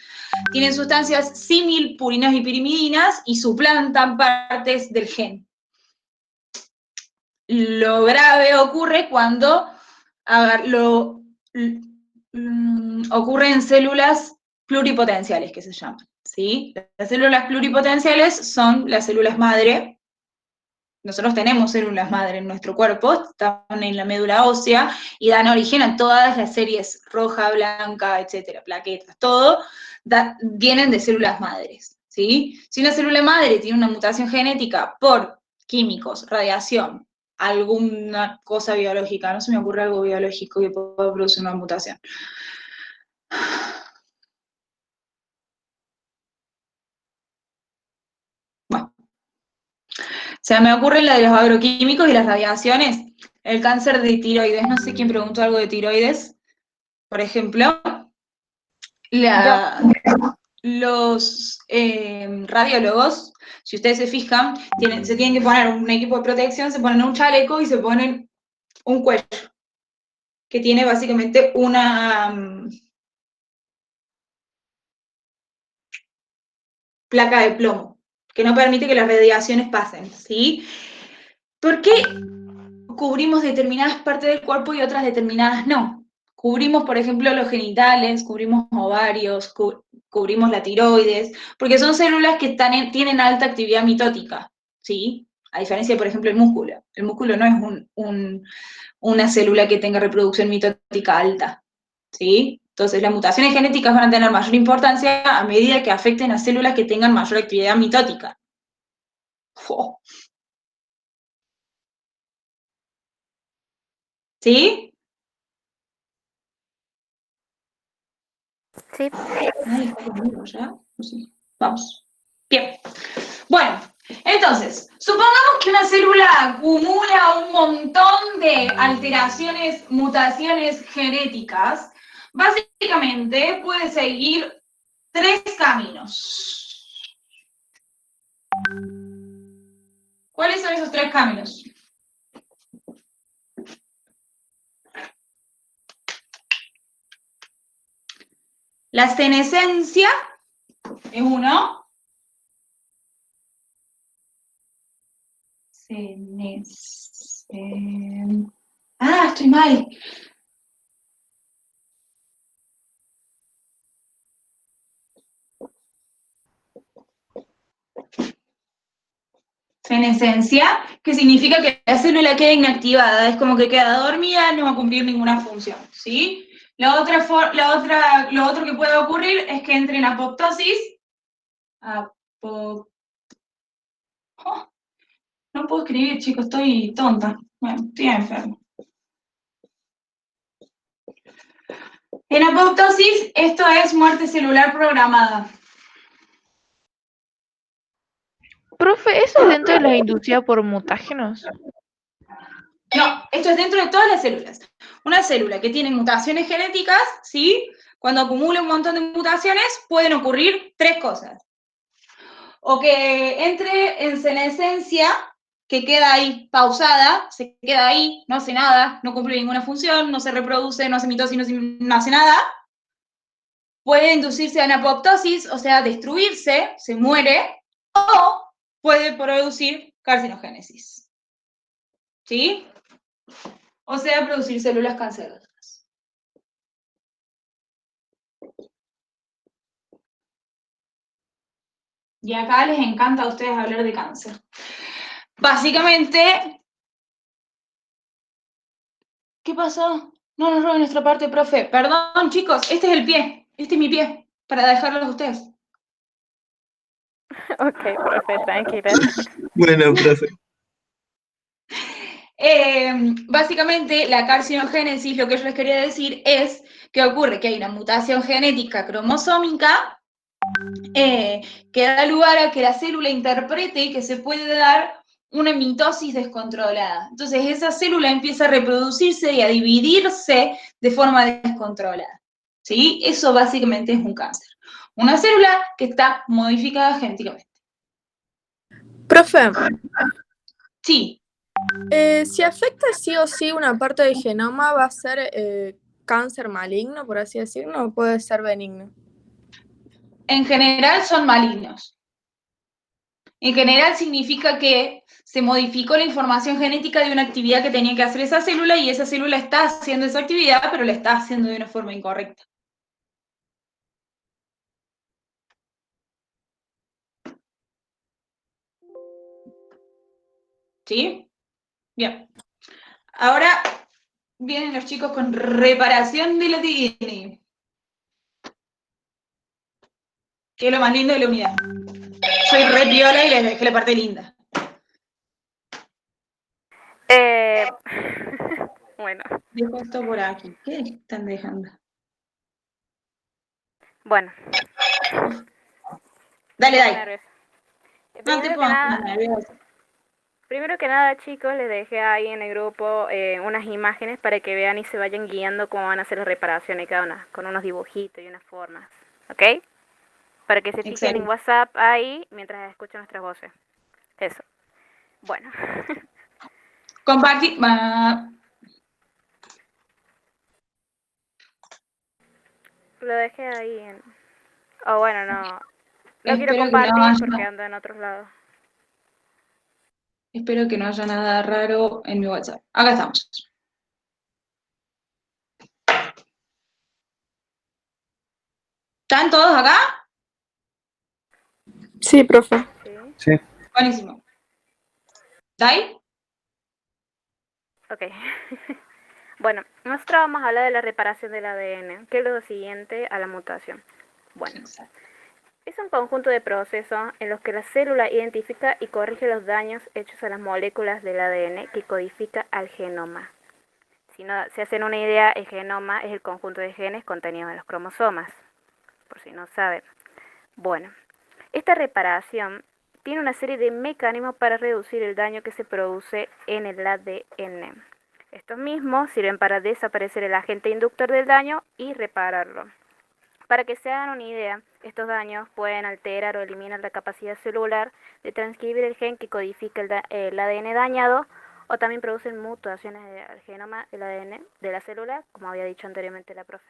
Tienen sustancias símil purinas y pirimidinas y suplantan partes del gen. Lo grave ocurre cuando ocurre en células pluripotenciales, que se llaman. ¿Sí? Las células pluripotenciales son las células madre. Nosotros tenemos células madre en nuestro cuerpo, están en la médula ósea y dan origen a todas las series roja, blanca, etcétera, plaquetas, todo vienen de células madres. ¿Sí? Si una célula madre tiene una mutación genética por químicos, radiación, alguna cosa biológica, no se me ocurre algo biológico que pueda producir una mutación. Bueno, se me ocurre la de los agroquímicos y las radiaciones. El cáncer de tiroides, no sé quién preguntó algo de tiroides, por ejemplo. Los radiólogos, si ustedes se fijan, se tienen que poner un equipo de protección, se ponen un chaleco y se ponen un cuello, que tiene básicamente una placa de plomo, que no permite que las radiaciones pasen, ¿sí? ¿Por qué cubrimos determinadas partes del cuerpo y otras determinadas no? Cubrimos, por ejemplo, los genitales, cubrimos ovarios, cubrimos la tiroides, porque son células que tienen alta actividad mitótica, ¿sí? A diferencia, por ejemplo, el músculo. El músculo no es una célula que tenga reproducción mitótica alta, ¿sí? Entonces, las mutaciones genéticas van a tener mayor importancia a medida que afecten a células que tengan mayor actividad mitótica. ¡Oh! ¿Sí? Sí. Ay, ¿está conmigo ya? Sí. Vamos. Bien. Bueno, entonces, supongamos que una célula acumula un montón de alteraciones, mutaciones genéticas. Básicamente puede seguir 3 caminos. ¿Cuáles son esos 3 caminos? La senescencia es uno. Ah, estoy mal. Senescencia, que significa que la célula queda inactivada, es como que queda dormida, no va a cumplir ninguna función, ¿sí? Lo otro que puede ocurrir es que entre en apoptosis. Oh, no puedo escribir, chicos, estoy tonta. Bueno, estoy enferma. En apoptosis, esto es muerte celular programada. Profe, ¿eso es dentro de las inducidas por mutágenos? No, esto es dentro de todas las células. Una célula que tiene mutaciones genéticas, ¿sí? Cuando acumula un montón de mutaciones, pueden ocurrir 3 cosas. O que entre en senescencia, que queda ahí pausada, se queda ahí, no hace nada, no cumple ninguna función, no se reproduce, no hace mitosis, no hace nada. Puede inducirse en apoptosis, o sea, destruirse, se muere, o puede producir carcinogénesis. ¿Sí? O sea, producir células cancerosas. Y acá les encanta a ustedes hablar de cáncer. Básicamente, ¿qué pasó? No nos roben nuestra parte, profe. Perdón, chicos, este es el pie. Este es mi pie, para dejarlos a ustedes. Ok, profe, tranquila. Bueno, profe. Básicamente, la carcinogénesis, lo que yo les quería decir es que ocurre que hay una mutación genética cromosómica que da lugar a que la célula interprete que se puede dar una mitosis descontrolada. Entonces, esa célula empieza a reproducirse y a dividirse de forma descontrolada. ¿Sí? Eso básicamente es un cáncer. Una célula que está modificada genéticamente. Profe, Sí. si afecta sí o sí una parte del genoma, ¿va a ser cáncer maligno, por así decirlo, o puede ser benigno? En general son malignos. En general significa que se modificó la información genética de una actividad que tenía que hacer esa célula y esa célula está haciendo esa actividad, pero la está haciendo de una forma incorrecta. ¿Sí? Bien. Ahora vienen los chicos con reparación de la TN, que es lo más lindo de la unidad. Soy re piola y les dejé la parte linda. Bueno, Dejo esto por aquí. ¿Qué están dejando? bueno. Dale, Un poco dale. nerviosa. No te pongas nerviosa. Primero que nada, chicos, les dejé ahí en el grupo unas imágenes para que vean y se vayan guiando cómo van a hacer las reparaciones cada una, con unos dibujitos y unas formas, ¿ok? Para que se fijen Excelente. en WhatsApp ahí mientras escuchan nuestras voces. Eso. Bueno. Compartir. Lo dejé ahí en... Oh, bueno, no. Lo quiero Espero que no compartir porque haya, ando en otros lados. espero que no haya nada raro en mi WhatsApp. Acá estamos. ¿Están todos acá? Sí, profe. Sí. Sí. Buenísimo. ¿Dai? Ok. Bueno, nosotros vamos a hablar de la reparación del ADN, que es lo siguiente a la mutación. Bueno, Exacto. es un conjunto de procesos en los que la célula identifica y corrige los daños hechos a las moléculas del ADN que codifica al genoma. Si no se hacen una idea, el genoma es el conjunto de genes contenidos en los cromosomas, por si no saben. Bueno, esta reparación tiene una serie de mecanismos para reducir el daño que se produce en el ADN. Estos mismos sirven para desaparecer el agente inductor del daño y repararlo. Para que se hagan una idea, estos daños pueden alterar o eliminar la capacidad celular de transcribir el gen que codifica el ADN dañado, o también producen mutaciones del genoma del ADN de la célula, como había dicho anteriormente la profe.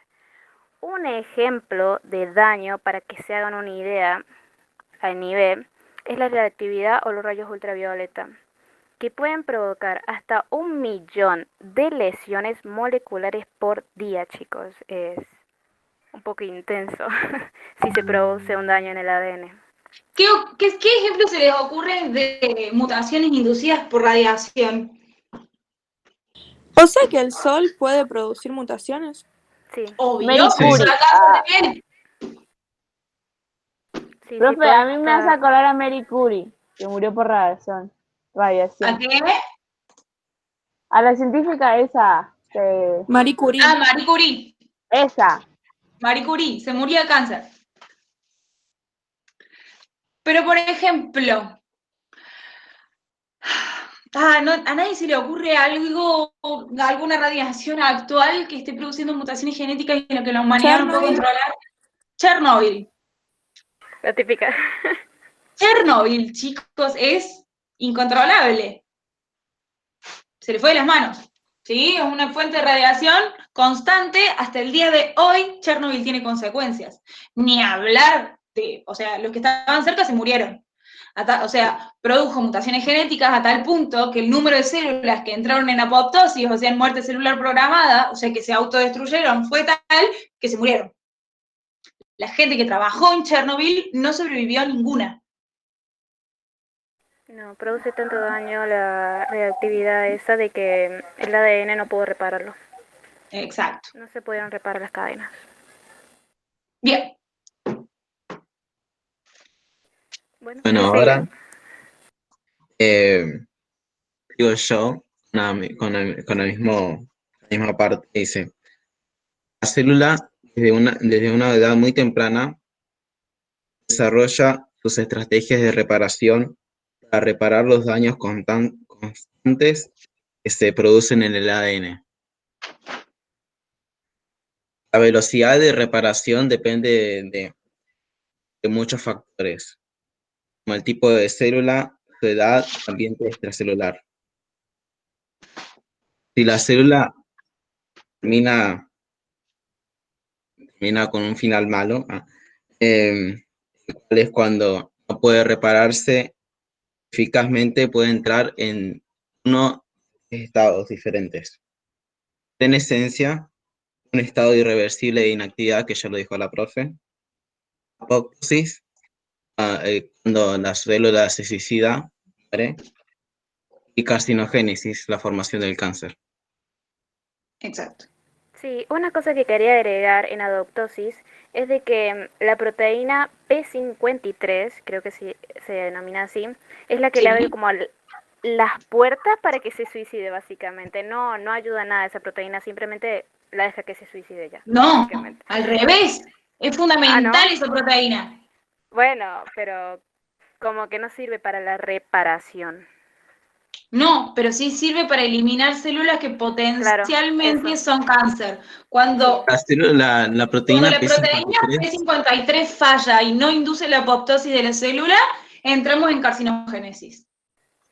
Un ejemplo de daño, para que se hagan una idea al nivel, es la radiactividad o los rayos ultravioleta, que pueden provocar hasta 1.000.000 de lesiones moleculares por día, chicos. Es un poco intenso si se produce un daño en el ADN. ¿Qué ejemplos se les ocurren de mutaciones inducidas por radiación? O sea que el sol puede producir mutaciones. Sí, Obvio, Marie por eso Curie. la cáncer de piel. sí, Profe, puede a mí me hace estar. acordar a Marie Curie, que murió por radiación. ¿A qué? A la científica esa, Marie Curie. Ah, Marie Curie. esa. Marie Curie, se murió de cáncer. Pero, por ejemplo, a nadie se le ocurre algo, alguna radiación actual que esté produciendo mutaciones genéticas y en lo que la humanidad no puede Chernobyl. controlar. Chernobyl. La típica. Chernobyl, chicos, es incontrolable. Se le fue de las manos. ¿Sí? Es una fuente de radiación constante. Hasta el día de hoy, Chernobyl tiene consecuencias. Ni hablar de, o sea, los que estaban cerca se murieron. O sea, produjo mutaciones genéticas a tal punto que el número de células que entraron en apoptosis, o sea, en muerte celular programada, o sea, que se autodestruyeron, fue tal que se murieron. La gente que trabajó en Chernobyl no sobrevivió a ninguna. No, produce tanto daño la reactividad esa de que el ADN no pudo repararlo. Exacto. No se pudieron reparar las cadenas. Bien. Bueno, Bueno, sí. ahora digo yo, con la misma parte, dice, la célula desde una edad muy temprana desarrolla sus estrategias de reparación para reparar los daños constantes que se producen en el ADN. La velocidad de reparación depende de muchos factores, como el tipo de célula, su edad, ambiente extracelular. Si la célula termina con un final malo, cual es cuando no puede repararse eficazmente, puede entrar en unos estados diferentes. En esencia, un estado irreversible de inactividad, que ya lo dijo la profe, apoptosis, cuando la célula se suicida, muere, y carcinogénesis, la formación del cáncer. Exacto. Sí, una cosa que quería agregar en adoptosis es de que la proteína P53, creo que sí se denomina así, es la que Sí. le abre como las puertas para que se suicide básicamente. No ayuda a nada esa proteína, simplemente la deja que se suicide ya. No, básicamente. al revés. Es fundamental ¿no? esa proteína. Bueno, pero como que no sirve para la reparación. No, pero sí sirve para eliminar células que potencialmente son cáncer. Cuando La proteína la proteína P53, P53 falla y no induce la apoptosis de la célula, entramos en carcinogénesis.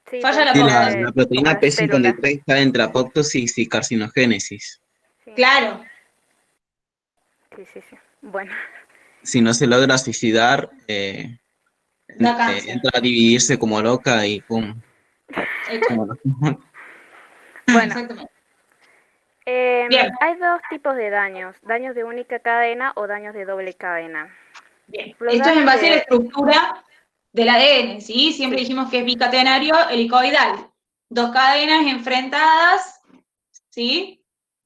Sí, Falla la sí, apoptosis. la proteína como la célula. P53 está entre apoptosis y carcinogénesis. Sí. Claro. Sí. Bueno. Si no se logra suicidar, Da cáncer. entra a dividirse como loca y pum. Exacto. Bueno, Exactamente. Bien. Bien. Hay dos tipos de daños de única cadena o daños de doble cadena. Bien. Los Esto es en daños base a la de- estructura del ADN, ¿sí? Siempre Sí. dijimos que es bicatenario helicoidal. Dos cadenas enfrentadas, ¿sí?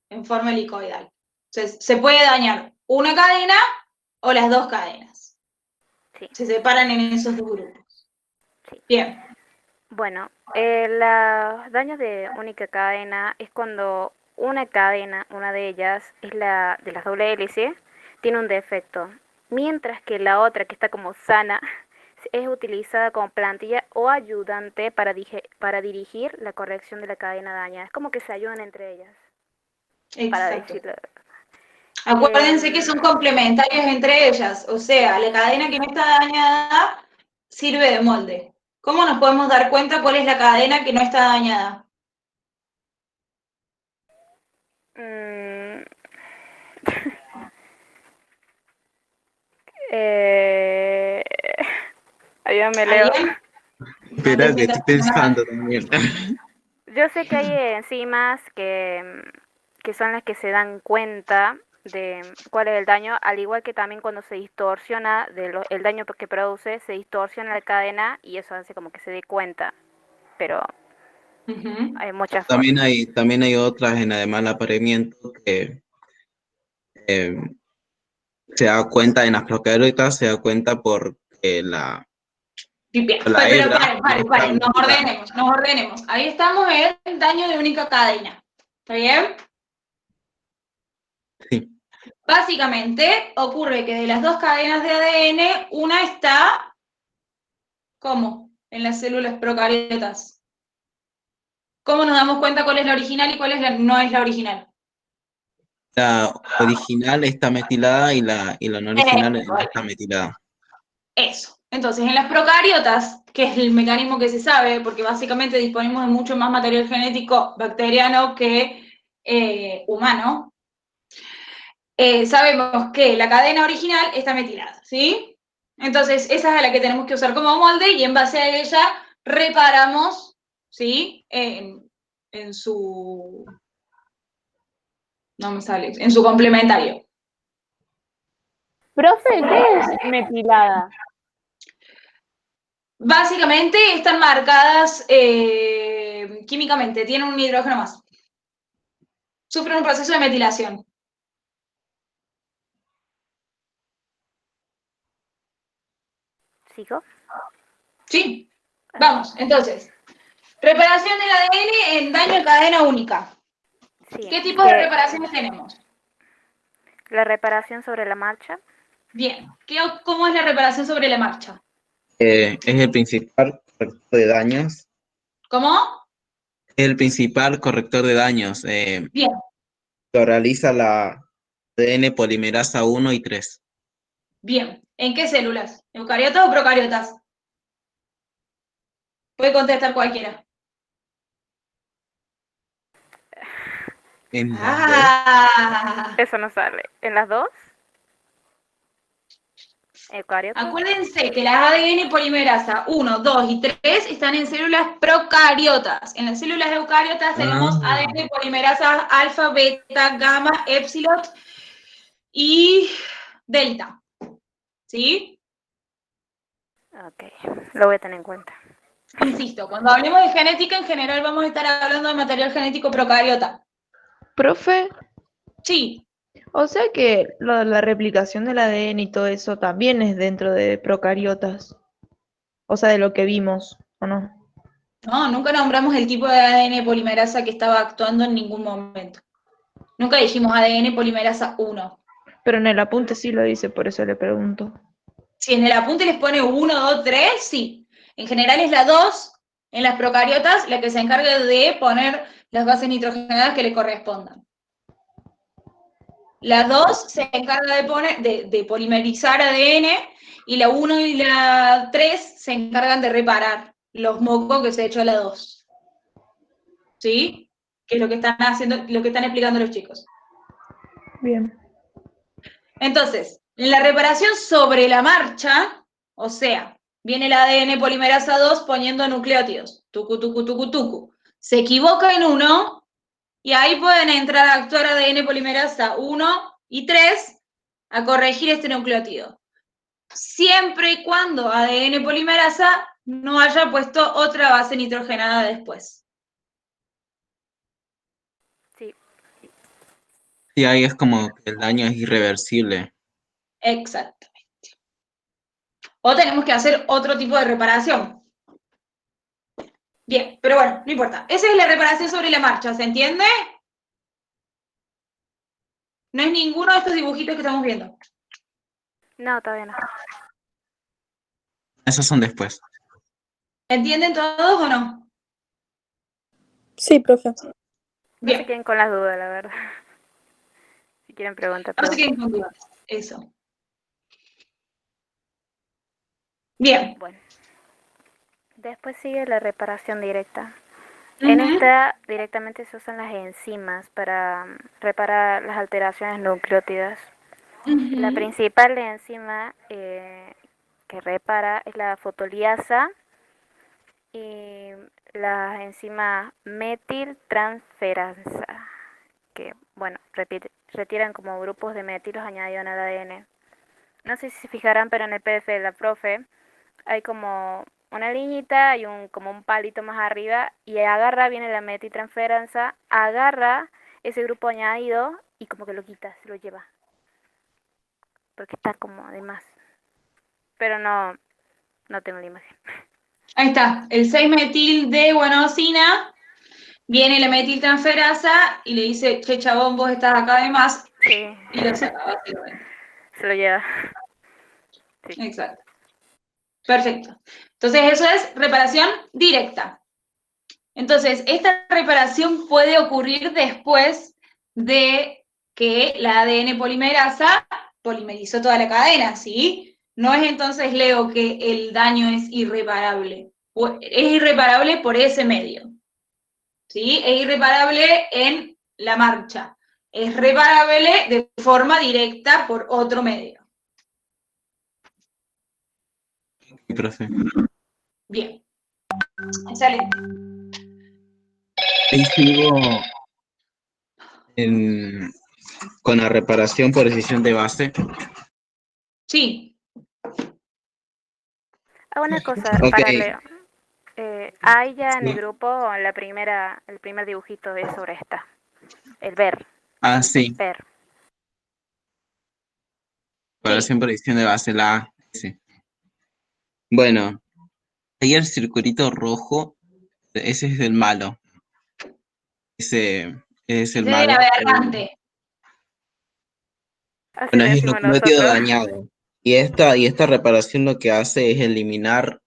En forma helicoidal. Entonces, se puede dañar una cadena o las dos cadenas. Sí. Se separan en esos dos grupos. Sí. Bien. Bueno, los daños de única cadena es cuando una cadena, una de ellas, es la de las doble hélice, tiene un defecto, mientras que la otra, que está como sana, es utilizada como plantilla o ayudante para dirigir la corrección de la cadena dañada. Es como que se ayudan entre ellas, para Exacto. decirlo. Acuérdense que son complementarias entre ellas, o sea, la cadena que no está dañada sirve de molde. ¿Cómo nos podemos dar cuenta cuál es la cadena que no está dañada? Mm. Eh, Ayúdame, Leo. ¿Alguien? Espera, que estoy pensando también. Yo sé que hay enzimas que son las que se dan cuenta de cuál es el daño, al igual que también cuando se distorsiona el daño que produce, se distorsiona la cadena y eso hace como que se dé cuenta. Pero Ujú. hay muchas formas. También hay otras en además el apareamiento que eh, se da cuenta en las procariotas, se da cuenta porque Bien, la pero hebra está paren, mutilada. nos ordenemos. Ahí estamos en daño de única cadena. ¿Está bien? Sí. Básicamente ocurre que de las dos cadenas de ADN, una está, ¿cómo? En las células procariotas. ¿Cómo nos damos cuenta cuál es la original y cuál no es la original? La original está metilada y la no original no Bueno, está metilada. eso. Entonces, en las procariotas, que es el mecanismo que se sabe, porque básicamente disponemos de mucho más material genético bacteriano que humano, sabemos que la cadena original está metilada, ¿sí? Entonces, esa es a la que tenemos que usar como molde y en base a ella reparamos, ¿sí? En su... No me sale, en su complementario. Profe, ¿qué es metilada? Básicamente están marcadas químicamente, tienen un hidrógeno más. Sufren un proceso de metilación. ¿Sigo? Sí. Vamos, entonces. Reparación del ADN en daño en cadena única. Sí. ¿Qué tipo de reparaciones tenemos? La reparación sobre la marcha. Bien. ¿Cómo es la reparación sobre la marcha? Es el principal corrector de daños. ¿Cómo? Es el principal corrector de daños. Bien. Lo realiza la ADN polimerasa 1 y 3. Bien. ¿En qué células? ¿Eucariotas o procariotas? Puede contestar cualquiera. En las Ah. Eso no sale. ¿En las dos? ¿Eucariotas? Acuérdense que las ADN polimerasa 1, 2 y 3 están en células procariotas. En las células eucariotas tenemos ADN polimerasa alfa, beta, gamma, epsilon y delta. ¿Sí? Ok, lo voy a tener en cuenta. Insisto, cuando hablemos de genética, en general vamos a estar hablando de material genético procariota. Profe, Sí, o sea que lo de la replicación del ADN y todo eso también es dentro de procariotas. O sea, de lo que vimos, ¿o no? no, nunca nombramos el tipo de ADN polimerasa que estaba actuando en ningún momento. Nunca dijimos ADN polimerasa 1. Pero en el apunte sí lo dice, por eso le pregunto. Si en el apunte les pone 1, 2, 3, sí. En general es la 2 en las procariotas la que se encarga de poner las bases nitrogenadas que le correspondan. La 2 se encarga de polimerizar ADN y la 1 y la 3 se encargan de reparar los mocos que se echó la 2. ¿Sí? Que es lo que están haciendo, lo que están explicando los chicos. Bien. Entonces, en la reparación sobre la marcha, o sea, Viene el ADN polimerasa 2 poniendo nucleótidos. Tucu, tucu, tucu, tucu. Se equivoca en uno y ahí pueden entrar a actuar ADN polimerasa 1 y 3 a corregir este nucleótido. Siempre y cuando ADN polimerasa no haya puesto otra base nitrogenada después. Sí. Y ahí es como que el daño es irreversible. Exactamente. O tenemos que hacer otro tipo de reparación. Bien, pero bueno, no importa. Esa es la reparación sobre la marcha, ¿se entiende? No es ninguno de estos dibujitos que estamos viendo. No, todavía no. Esos son después. ¿Entienden todos o no? Sí, profe. No se Bien, queden con las dudas, la verdad. Si quieren preguntar, no se pregunten. queden con dudas. Eso. Bien. Bueno. Después sigue la reparación directa. En Ujú. esta directamente se usan las enzimas para reparar las alteraciones nucleótidas. Ujú. La principal enzima que repara es la fotoliasa y la enzima metiltransferasa, que, bueno, retiran como grupos de metilos añadidos en el ADN. No sé si se fijarán, pero en el PDF de la profe hay como una liñita y como un palito más arriba y viene la metiltransferasa, agarra ese grupo añadido y como que lo quita, se lo lleva. Porque está como de más. Pero no tengo la imagen. Ahí está. El 6-metil de guanosina. Viene la metiltransferasa y le dice, che, chabón, vos estás acá de más. Sí. Y lo saca, básicamente. Se lo lleva. Sí. Exacto. Perfecto. Entonces, eso es reparación directa. Entonces, esta reparación puede ocurrir después de que la ADN polimerasa polimerizó toda la cadena, ¿sí? No es entonces, Leo, que el daño es irreparable. Es irreparable por ese medio, ¿sí? Es irreparable en la marcha. Es reparable de forma directa por otro medio. Sí, profe. Bien. Excelente. Ahí sigo con la reparación por decisión de base. Sí. Una cosa, Ok. para Leo. Hay ya en el Sí. grupo el primer dibujito es sobre esta. El ver. Ah, sí. Ver. Reparación por decisión de base, la A. Sí. Bueno, ahí el circulito rojo, ese es el malo. Ese es el Ese es el malo. aberrante. Así Bueno, le es el decimos nucleótido nosotros. dañado. Y esta reparación lo que hace es eliminar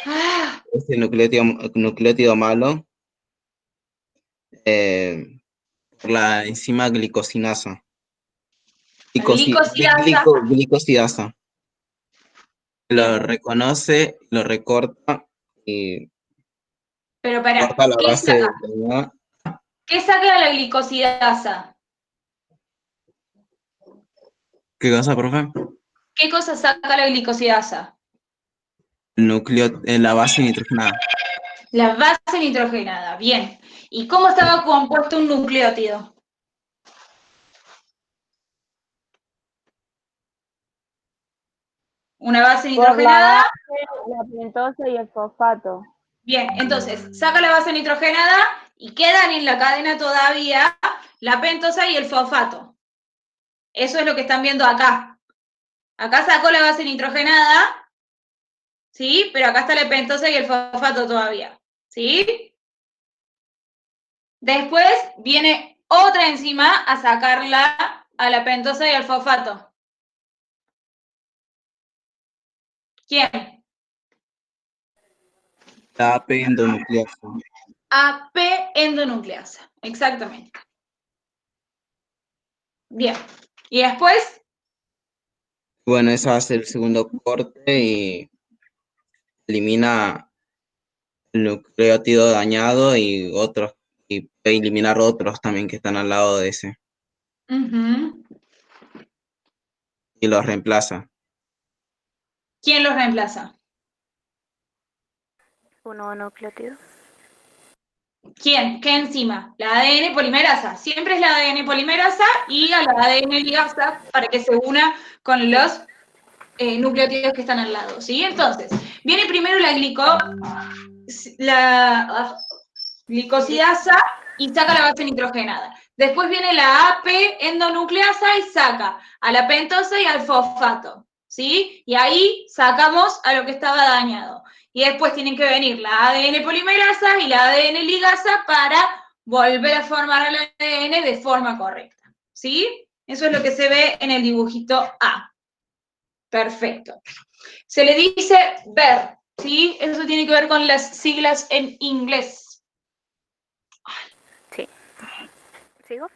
Ah, ese nucleótido malo por la enzima glicosinasa. la glicosidasa. Glicosidasa. Lo Bien. reconoce, lo recorta y Pero pará, corta la ¿qué base saca? dañada. ¿Qué saca la glicosidasa? ¿Qué cosa, profe? ¿Qué cosa saca la glicosidasa? El núcleo, la base nitrogenada. La base nitrogenada. Bien. ¿Y cómo estaba compuesto un nucleótido? Una base Por la nitrogenada. base, la pentosa y el fosfato. Bien, entonces, saca la base nitrogenada y quedan en la cadena todavía la pentosa y el fosfato. Eso es lo que están viendo acá. Acá sacó la base nitrogenada, ¿sí? Pero acá está la pentosa y el fosfato todavía, ¿sí? Después viene otra enzima a sacarla a la pentosa y al fosfato. ¿Quién? La AP endonucleasa. AP endonucleasa, exactamente. Bien. Y después, Bueno, eso hace el segundo corte y elimina el nucleótido dañado y otros, y puede eliminar otros también que están al lado de ese. Y los reemplaza. ¿Quién los reemplaza? Un nuevo nucleótido. ¿Quién? ¿Qué enzima? La ADN polimerasa. Siempre es la ADN polimerasa y a la ADN ligasa para que se una con los nucleótidos que están al lado, ¿sí? Entonces, viene primero la glicosidasa y saca la base nitrogenada. Después viene la AP endonucleasa y saca a la pentosa y al fosfato, ¿sí? Y ahí sacamos a lo que estaba dañado. Y después tienen que venir la ADN polimerasa y la ADN ligasa para volver a formar el ADN de forma correcta, ¿sí? Eso es lo que se ve en el dibujito A. Perfecto. Se le dice ver, ¿sí? Eso tiene que ver con las siglas en inglés. Sí. ¿Sigo?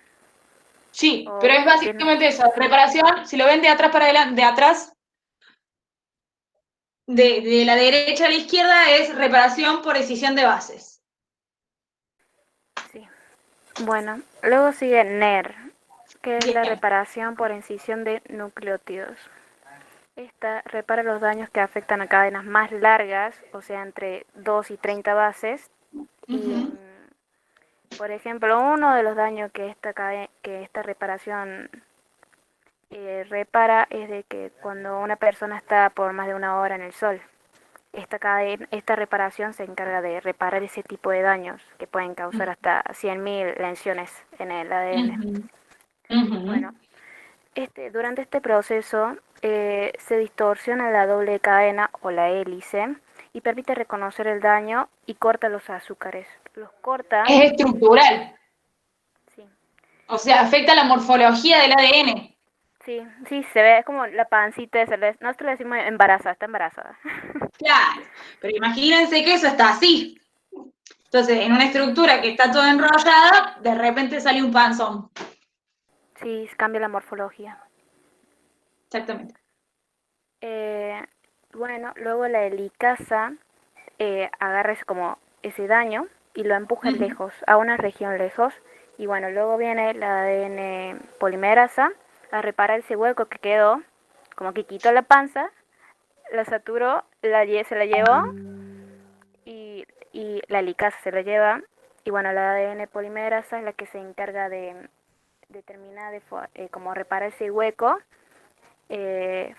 Sí, pero es básicamente eso, reparación, si lo ven de atrás para adelante, de atrás, de la derecha a la izquierda, es reparación por escisión de bases. Sí. Bueno, luego sigue NER, que es la Bien. reparación por incisión de nucleótidos. Esta repara los daños que afectan a cadenas más largas, o sea, entre 2 y 30 bases. Y, por ejemplo, uno de los daños que esta reparación repara es de que cuando una persona está por más de 1 hora en el sol, esta reparación se encarga de reparar ese tipo de daños que pueden causar hasta 100.000 lesiones en el ADN. Bueno, durante este proceso se distorsiona la doble cadena o la hélice y permite reconocer el daño y corta los azúcares. Los corta. Es estructural. Sí. O sea, afecta la morfología del ADN. Sí, se ve, es como la pancita esa. Nosotros le decimos embarazada, está embarazada. Claro, pero imagínense que eso está así. Entonces, en una estructura que está toda enrollada, de repente sale un panzón. Sí, cambia la morfología. Exactamente. Bueno, luego la helicasa agarra como ese daño y lo empuja lejos, a una región lejos. Y bueno, luego viene la ADN polimerasa a reparar ese hueco que quedó, como que quitó la panza, la saturó, se la llevó y la helicasa se la lleva. Y bueno, la ADN polimerasa es la que se encarga de determinar, como reparar ese hueco,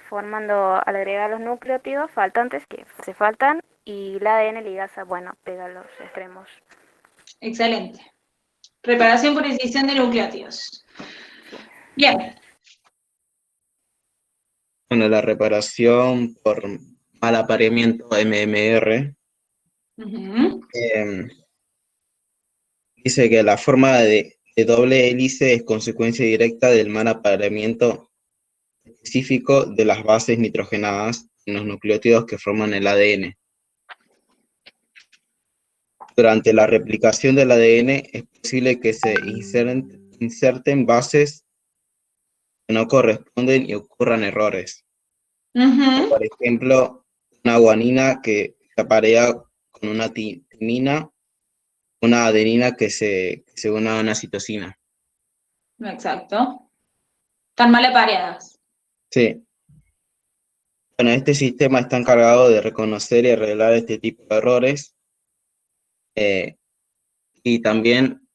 formando, al agregar los nucleótidos faltantes que se faltan, y la ADN ligasa, bueno, pega los extremos. Excelente. Reparación por incisión de nucleótidos. Bien. Bueno, la reparación por mal apareamiento MMR dice que la forma de doble hélice es consecuencia directa del mal apareamiento específico de las bases nitrogenadas en los nucleótidos que forman el ADN. Durante la replicación del ADN es posible que se inserten bases que no corresponden y ocurran errores. Por ejemplo, una guanina que se aparea con una timina, una adenina que se une a una citosina. Exacto. Están mal apareadas. Sí. Bueno, este sistema está encargado de reconocer y arreglar este tipo de errores. Y también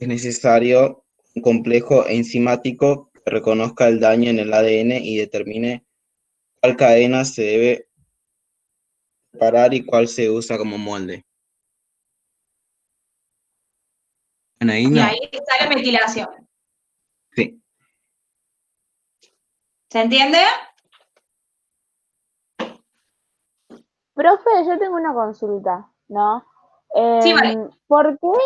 es necesario un complejo enzimático que reconozca el daño en el ADN y determine cuál cadena se debe parar y cuál se usa como molde. Y ahí está la metilación. Sí. ¿Se entiende? Profe, yo tengo una consulta, ¿no? Sí, vale. ¿Por qué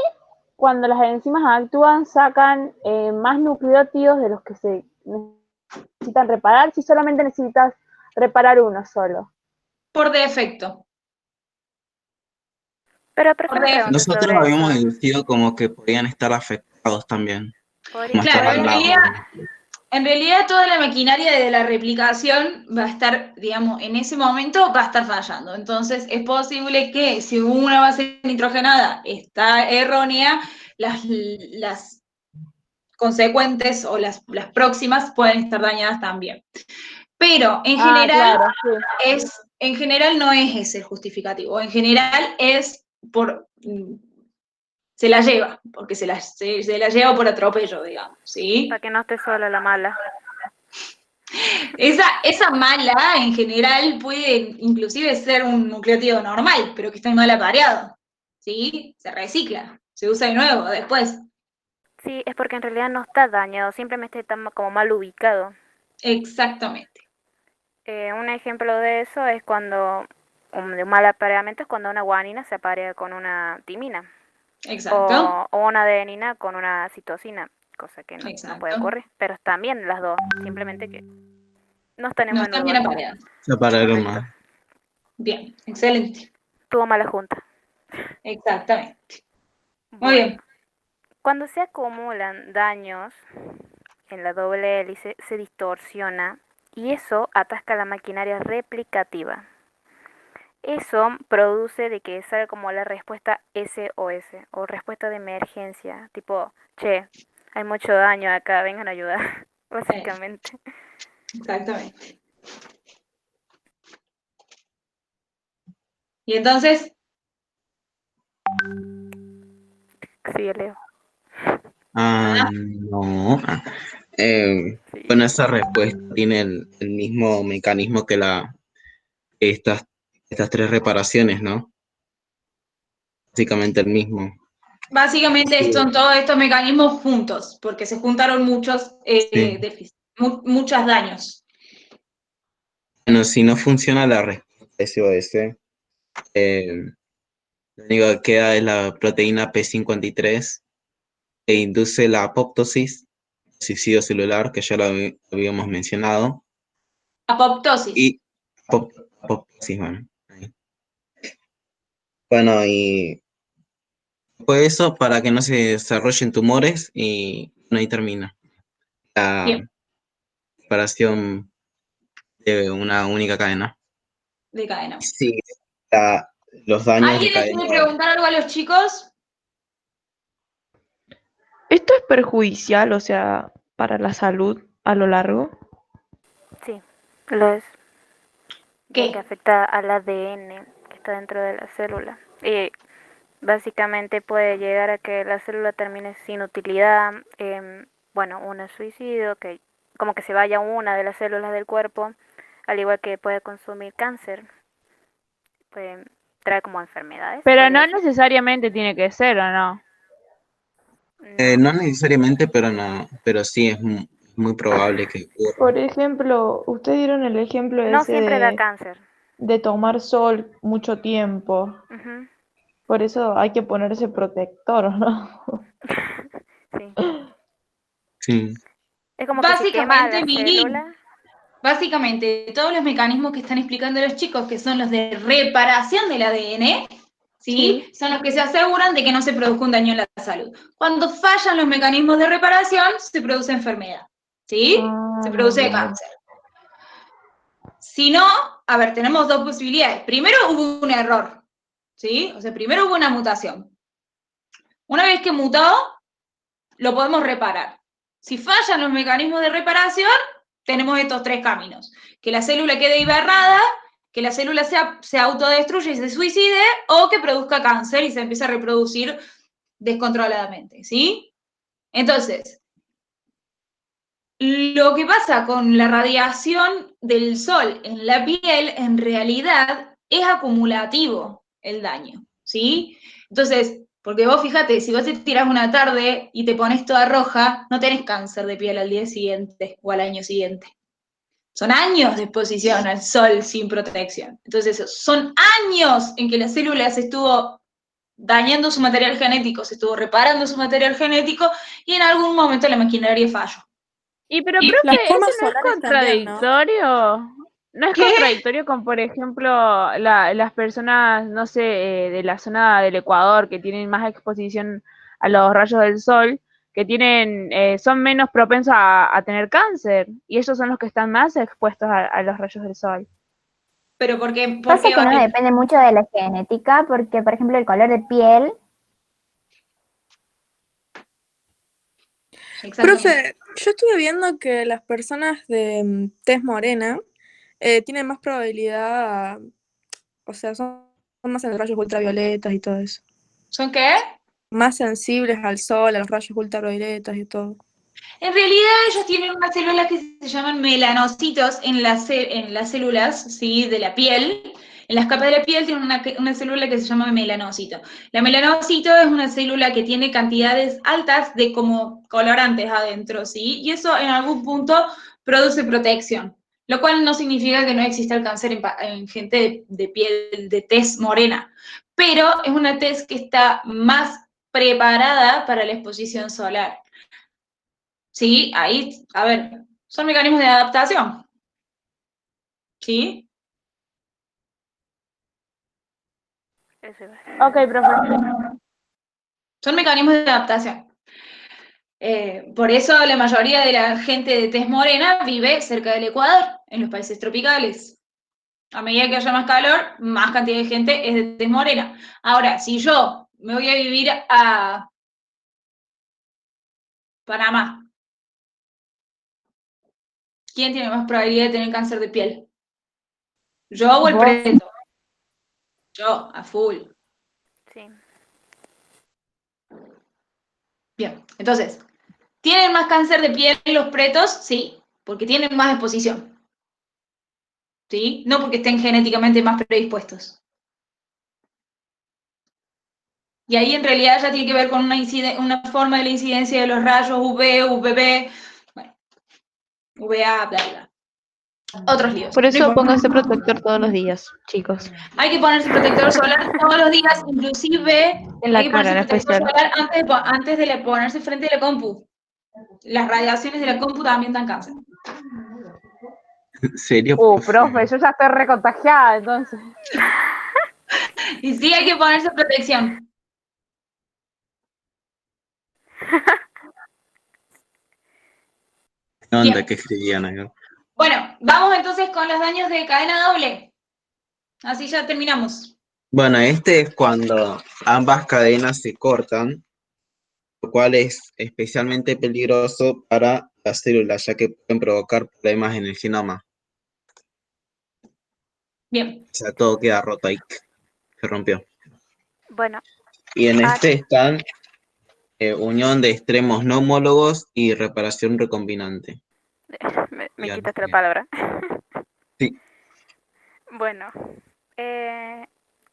cuando las enzimas actúan sacan más nucleótidos de los que se necesitan reparar si solamente necesitas reparar uno solo? Por defecto. Pero pregunta nosotros sobre habíamos eso. deducido como que podían estar afectados también. Claro, en realidad toda la maquinaria de la replicación va a estar, digamos, en ese momento va a estar fallando. Entonces es posible que si una base nitrogenada está errónea, las consecuentes o las próximas pueden estar dañadas también. Pero en Ah, general claro, sí. en general no es ese el justificativo. En general es se la lleva, porque se la lleva por atropello, digamos, ¿sí? Para que no esté sola la mala. Esa mala, en general, puede inclusive ser un nucleótido normal, pero que está mal apareado, ¿sí? Se recicla, se usa de nuevo después. Sí, es porque en realidad no está dañado, simplemente está como mal ubicado. Exactamente. Un ejemplo de eso es cuando, de un mal apareamiento es cuando una guanina se aparea con una timina. Exacto. O una adenina con una citosina, cosa que no puede Exacto. ocurrir. Pero están bien las dos, simplemente que no están en No buen están bien lugar. apareadas. Se pararon Correcto. más. Bien, excelente. Tuvo mala junta. Exactamente. Muy Bueno, bien. cuando se acumulan daños en la doble hélice, se distorsiona y eso atasca la maquinaria replicativa. Eso produce de que salga como la respuesta SOS o respuesta de emergencia, tipo, che, hay mucho daño acá, vengan a ayudar, básicamente. Exactamente. Y entonces, Sí, Leo. No. Sí. Bueno, esa respuesta tiene el mismo mecanismo que estas tres reparaciones, ¿no? Básicamente el mismo. básicamente Sí. son todos estos mecanismos juntos, porque se juntaron muchos Sí. muchos daños. Bueno, si no funciona la respuesta SOS, lo único que queda es la proteína P53 que induce la apoptosis, suicidio celular, que ya lo habíamos mencionado, Apoptosis. y apoptosis, bueno. Ahí. Bueno, y fue eso para que no se desarrollen tumores y bueno, ahí termina la Bien, separación de una única cadena. de cadena. Sí, los daños de ¿Alguien les cadena. quiere preguntar algo a los chicos? ¿Esto es perjudicial, o sea, para la salud a lo largo? Sí, lo es, ya que ¿Qué? afecta al ADN que está dentro de la célula. Y básicamente puede llegar a que la célula termine sin utilidad, bueno, un suicidio, que como que se vaya una de las células del cuerpo, al igual que puede consumir cáncer, puede traer como enfermedades, Pero podría no decir. necesariamente tiene que ser, ¿o no? No, No necesariamente, pero no, pero sí es muy probable que ocurra. Por ejemplo, ustedes dieron el ejemplo no ese siempre da cáncer. de tomar sol mucho tiempo. Ujú. Por eso hay que ponerse protector, ¿no? Sí. Sí. Es como que si quema Básicamente, la célula, básicamente, todos los mecanismos que están explicando los chicos, que son los de reparación del ADN, ¿sí? Son los que se aseguran de que no se produzca un daño en la salud. Cuando fallan los mecanismos de reparación, se produce enfermedad, ¿sí? Se produce bien. cáncer. Si no, a ver, tenemos dos posibilidades. Primero hubo un error, ¿sí? O sea, primero hubo una mutación. Una vez que mutó, lo podemos reparar. Si fallan los mecanismos de reparación, tenemos estos tres caminos. Que la célula quede hibernada, que la célula se autodestruya y se suicide, o que produzca cáncer y se empiece a reproducir descontroladamente, ¿sí? Entonces, lo que pasa con la radiación del sol en la piel, en realidad, es acumulativo el daño, ¿sí? Entonces, porque vos fíjate, si vos te tirás una tarde y te pones toda roja, no tenés cáncer de piel al día siguiente o al año siguiente. Son años de exposición al sol sin protección. Entonces, son años en que la célula se estuvo dañando su material genético, se estuvo reparando su material genético y en algún momento la maquinaria falló. Y pero, ¿Sí? Las profe, ¿eso formas no es solares también, ¿no? contradictorio? ¿No es ¿Qué? contradictorio con, por ejemplo, las personas, no sé, de la zona del Ecuador que tienen más exposición a los rayos del sol, que tienen, son menos propensos a tener cáncer? Y ellos son los que están más expuestos a los rayos del sol. Pero porque, Pasa que no depende mucho de la genética, porque, por ejemplo, el color de piel Exactamente. Profe, yo estuve viendo que las personas de tez morena tienen más probabilidad, o sea, son más en los rayos ultravioletas y todo eso. ¿Son qué? Más sensibles al sol, a los rayos ultravioletas y todo. En realidad ellos tienen unas células que se llaman melanocitos en las células, ¿sí? De la piel. En las capas de la piel tienen una célula que se llama melanocito. La melanocito es una célula que tiene cantidades altas de como colorantes adentro, ¿sí? Y eso en algún punto produce protección, lo cual no significa que no exista el cáncer en gente de piel, de tez morena, pero es una tez que está más preparada para la exposición solar. Sí, ahí, a ver, son mecanismos de adaptación. ¿Sí? Eso iba. Ok, profe. Son mecanismos de adaptación. Por eso la mayoría de la gente de tez morena vive cerca del Ecuador, en los países tropicales. A medida que haya más calor, más cantidad de gente es de tez morena. Ahora, si yo me voy a vivir a Panamá, ¿quién tiene más probabilidad de tener cáncer de piel? ¿Yo o el Vos. preto? Yo, a full. Sí. Bien, entonces, ¿tienen más cáncer de piel los pretos? Sí, porque tienen más exposición. ¿Sí? No porque estén genéticamente más predispuestos. Y ahí en realidad ya tiene que ver con una forma de la incidencia de los rayos UV, UVB, bueno, UVA, bla, bla. Otros líos. Por No eso importa. pónganse protector todos los días, chicos. Hay que ponerse protector solar todos los días, inclusive En hay la que cara, ponerse en protector especial. solar antes de ponerse frente a la compu. Las radiaciones de la compu también dan cáncer. ¿En serio, Profe, yo ya estoy recontagiada, entonces. Y sí hay que ponerse protección. ¿Qué onda Bien. que escribían acá? Bueno, vamos entonces con los daños de cadena doble. Así ya terminamos. Bueno, este es cuando ambas cadenas se cortan, lo cual es especialmente peligroso para las células, ya que pueden provocar problemas en el genoma. Bien. O sea, todo queda roto ahí, se rompió. Bueno, Y en este están unión de extremos no homólogos y reparación recombinante. me Ya, quitaste la palabra. sí. Bueno,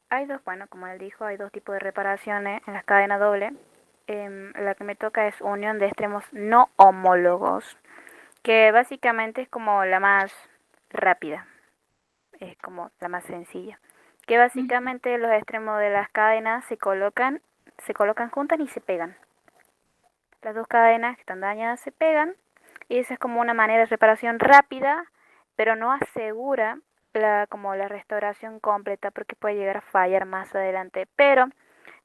hay dos, bueno, como él dijo, hay dos tipos de reparaciones en las cadenas doble. La que me toca es unión de extremos no homólogos, que básicamente es como la más rápida, es como la más sencilla. Que básicamente los extremos de las cadenas se colocan juntas y se pegan. Las dos cadenas que están dañadas se pegan y esa es como una manera de reparación rápida, pero no asegura como la restauración completa porque puede llegar a fallar más adelante. Pero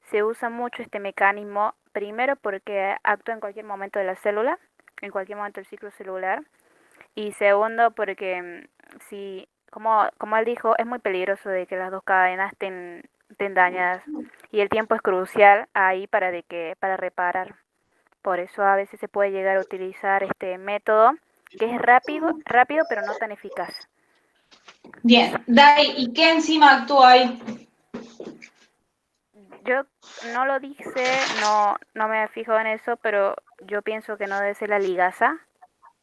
se usa mucho este mecanismo, primero porque actúa en cualquier momento de la célula, en cualquier momento del ciclo celular, y segundo porque si, como él dijo, es muy peligroso de que las dos cadenas estén dañadas y el tiempo es crucial ahí para reparar. Por eso a veces se puede llegar a utilizar este método que es rápido pero no tan eficaz. Bien. Dai, ¿y qué enzima actúa ahí? Yo no lo dice, no me fijo en eso, pero yo pienso que no debe ser la ligasa.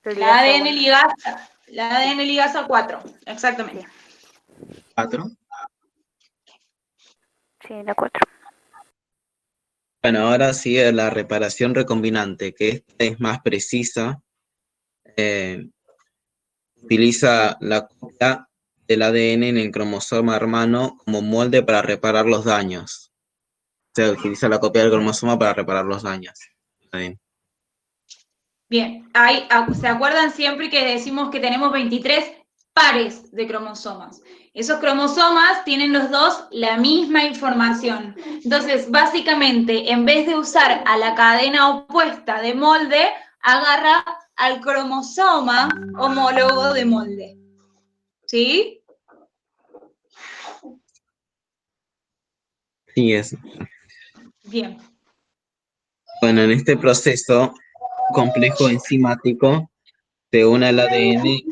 La ADN ligasa. La ADN ligasa 4, exactamente. ¿4? Sí, la 4. Bueno, ahora sigue la reparación recombinante, que esta es más precisa. Utiliza la copia del ADN en el cromosoma hermano como molde para reparar los daños. O sea, utiliza la copia del cromosoma para reparar los daños. Bien, ¿se acuerdan siempre que decimos que tenemos 23 pares de cromosomas? Esos cromosomas tienen los dos la misma información. Entonces, básicamente, en vez de usar a la cadena opuesta de molde, agarra al cromosoma homólogo de molde. ¿Sí? Sí, es. Bien. Bueno, en este proceso complejo enzimático se une al ADN y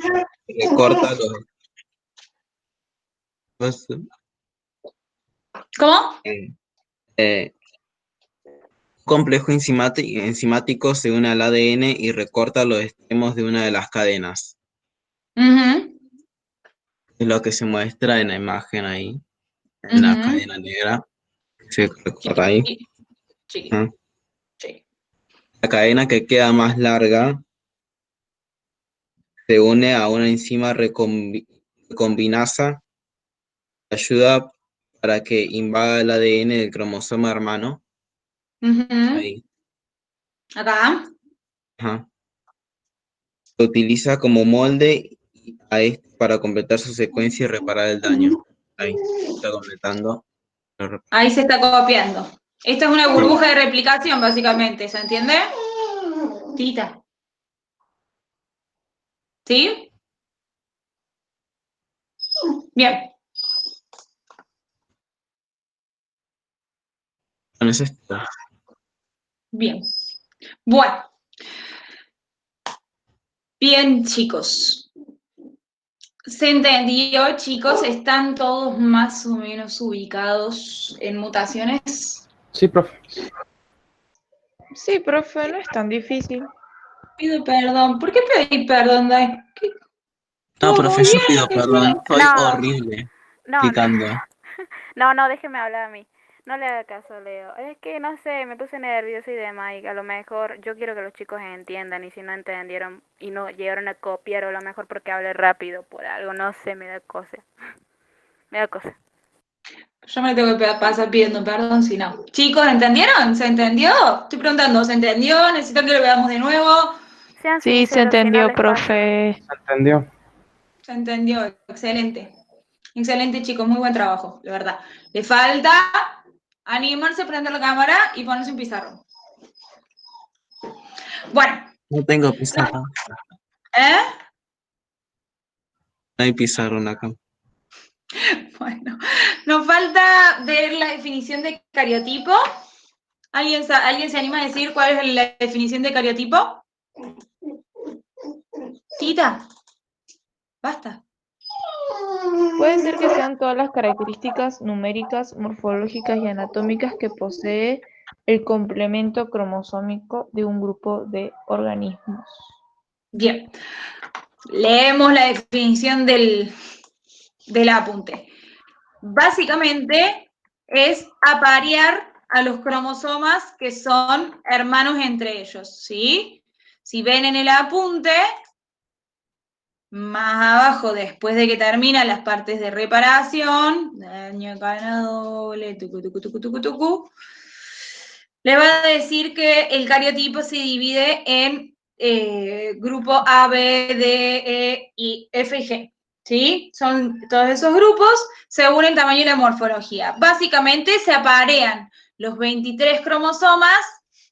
recorta los ¿Cómo? eh, complejo enzimático se une al ADN y recorta los extremos de una de las cadenas. Ujú, Es lo que se muestra en la imagen ahí, en la ujú. cadena negra que se recorta ahí. Chiqui, Ajá. chiqui. La cadena que queda más larga se une a una enzima recombinasa que ayuda para que invada el ADN del cromosoma hermano. Ujú. Ahí. Acá. Ajá. Se utiliza como molde a este para completar su secuencia y reparar el daño. Ahí está completando. Ahí se está copiando. Esta es una burbuja de replicación, básicamente, ¿se entiende? Tita. ¿Sí? Bien. Bueno, eso es todo. Bien. Bueno. Bien, chicos. ¿Se entendió, chicos? ¿Están todos más o menos ubicados en mutaciones? Sí, profe. Sí, profe, no es tan difícil. Pido perdón. ¿Por qué pedí perdón, Dai? ¿Qué? No, ¿Todo profe, yo pido bien? perdón. Soy No, horrible no, explicando. no, déjeme hablar a mí. No le haga caso, Leo. Es que, no sé, me puse nerviosa y demás, y a lo mejor yo quiero que los chicos entiendan, y si no entendieron y no llegaron a copiar, o a lo mejor porque hablé rápido por algo, no sé, me da cosa. Me da cosa. Yo me tengo que pasar pidiendo perdón si no. Chicos, ¿entendieron? ¿Se entendió? Estoy preguntando, ¿se entendió? ¿Necesito que lo veamos de nuevo? Sean Sí, se sinceros, si no entendió, les pasa. profe. Se entendió. Se entendió, excelente. Excelente, chicos, muy buen trabajo, de verdad. Le falta animarse a prender la cámara y ponerse un pizarrón. Bueno, No tengo pizarra. ¿eh? No hay pizarra acá. Bueno, nos falta ver la definición de cariotipo. ¿Alguien se anima a decir cuál es la definición de cariotipo? Tita, basta. Puede ser que sean todas las características numéricas, morfológicas y anatómicas que posee el complemento cromosómico de un grupo de organismos. Bien, leemos la definición del apunte. Básicamente es aparear a los cromosomas que son hermanos entre ellos, ¿sí? Si ven en el apunte, más abajo, después de que terminan las partes de reparación, daño cadena doble, tucu, tucu, tucu, tucu, tucu, le va a decir que el cariotipo se divide en grupo A, B, D, E, I, F y G. ¿Sí? Son todos esos grupos según el tamaño y la morfología. Básicamente se aparean los 23 cromosomas,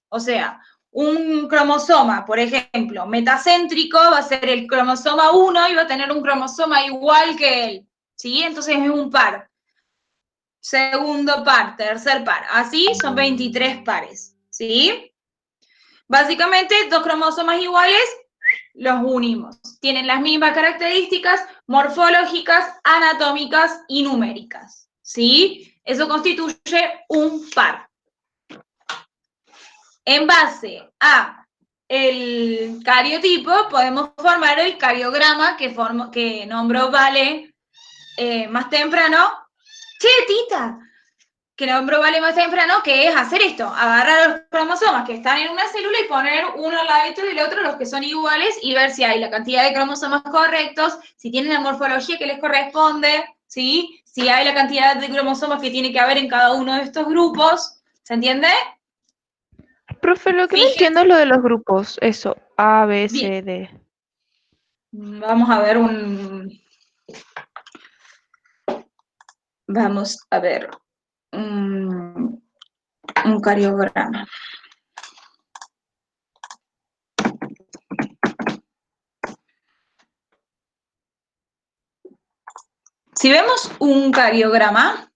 o sea, un cromosoma, por ejemplo, metacéntrico va a ser el cromosoma 1 y va a tener un cromosoma igual que él. ¿Sí? Entonces es un par. Segundo par, tercer par. Así son 23 pares. ¿Sí? Básicamente, dos cromosomas iguales los unimos. Tienen las mismas características morfológicas, anatómicas y numéricas. ¿Sí? Eso constituye un par. En base a el cariotipo, podemos formar el cariograma que nombró Vale más temprano. Che, Tita, que nombró Vale más temprano, que es hacer esto, agarrar los cromosomas que están en una célula y poner uno al lado del otro, los que son iguales, y ver si hay la cantidad de cromosomas correctos, si tienen la morfología que les corresponde, ¿sí? Si hay la cantidad de cromosomas que tiene que haber en cada uno de estos grupos, ¿se entiende? Profe, lo que no Fíjense. entiendo es lo de los grupos. Eso, A, B, Bien. C, D. Vamos a ver un cariograma. Si vemos un cariograma,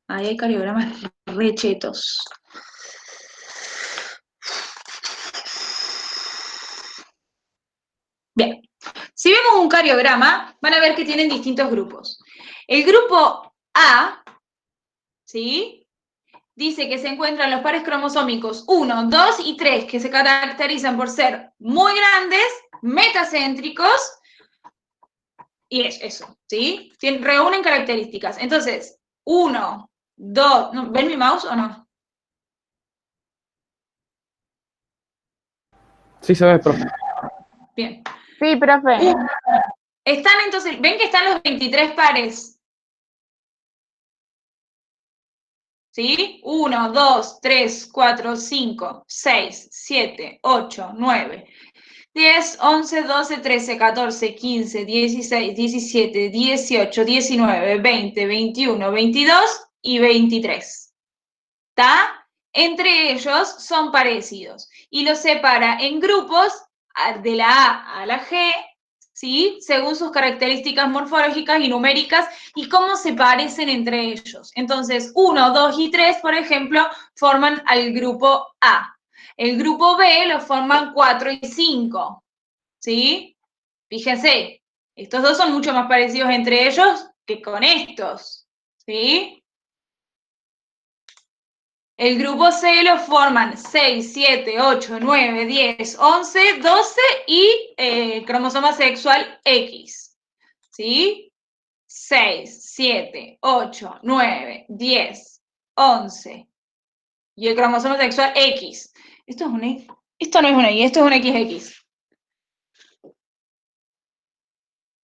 ahí hay cariogramas rechetos. Si vemos un cariograma, van a ver que tienen distintos grupos. El grupo A, ¿sí?, dice que se encuentran los pares cromosómicos 1, 2 y 3, que se caracterizan por ser muy grandes, metacéntricos, y es eso, ¿sí? Reúnen características. Entonces, 1, 2, ¿ven mi mouse o no? Sí, se ve, profe. Bien. Sí, profe. Están entonces, ¿ven que están los 23 pares? ¿Sí? 1, 2, 3, 4, 5, 6, 7, 8, 9, 10, 11, 12, 13, 14, 15, 16, 17, 18, 19, 20, 21, 22 y 23. ¿Está? Entre ellos son parecidos y los separa en grupos de la A a la G, ¿sí?, según sus características morfológicas y numéricas y cómo se parecen entre ellos. Entonces, 1, 2 y 3, por ejemplo, forman al grupo A. El grupo B lo forman 4 y 5, ¿sí? Fíjense, estos dos son mucho más parecidos entre ellos que con estos, ¿sí? El grupo C lo forman 6, 7, 8, 9, 10, 11, 12 y cromosoma sexual X. ¿Sí? 6, 7, 8, 9, 10, 11. Y el cromosoma sexual X. Esto no es una Y, esto es un XX.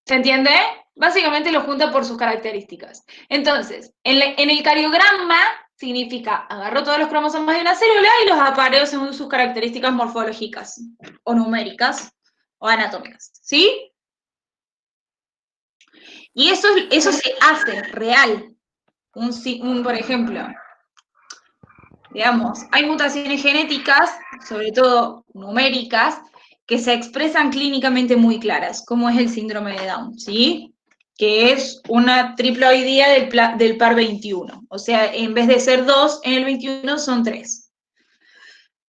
¿Se entiende? Básicamente lo junta por sus características. Entonces, en el cariograma significa agarro todos los cromosomas de una célula y los apareo según sus características morfológicas, o numéricas, o anatómicas, ¿sí? Y eso se hace real. Por ejemplo, digamos, hay mutaciones genéticas, sobre todo numéricas, que se expresan clínicamente muy claras, como es el síndrome de Down, ¿sí? Que es una triploidía del par 21. O sea, en vez de ser 2 en el 21, son 3.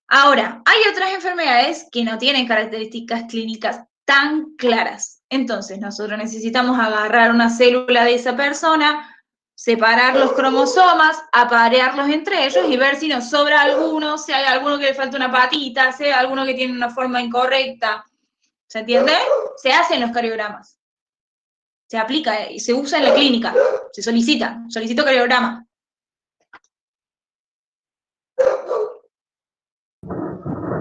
Ahora, hay otras enfermedades que no tienen características clínicas tan claras. Entonces, nosotros necesitamos agarrar una célula de esa persona, separar los cromosomas, aparearlos entre ellos y ver si nos sobra alguno, si hay alguno que le falta una patita, si hay alguno que tiene una forma incorrecta. ¿Se entiende? Se hacen los cariogramas. Se aplica y se usa en la clínica. Se solicito cariograma.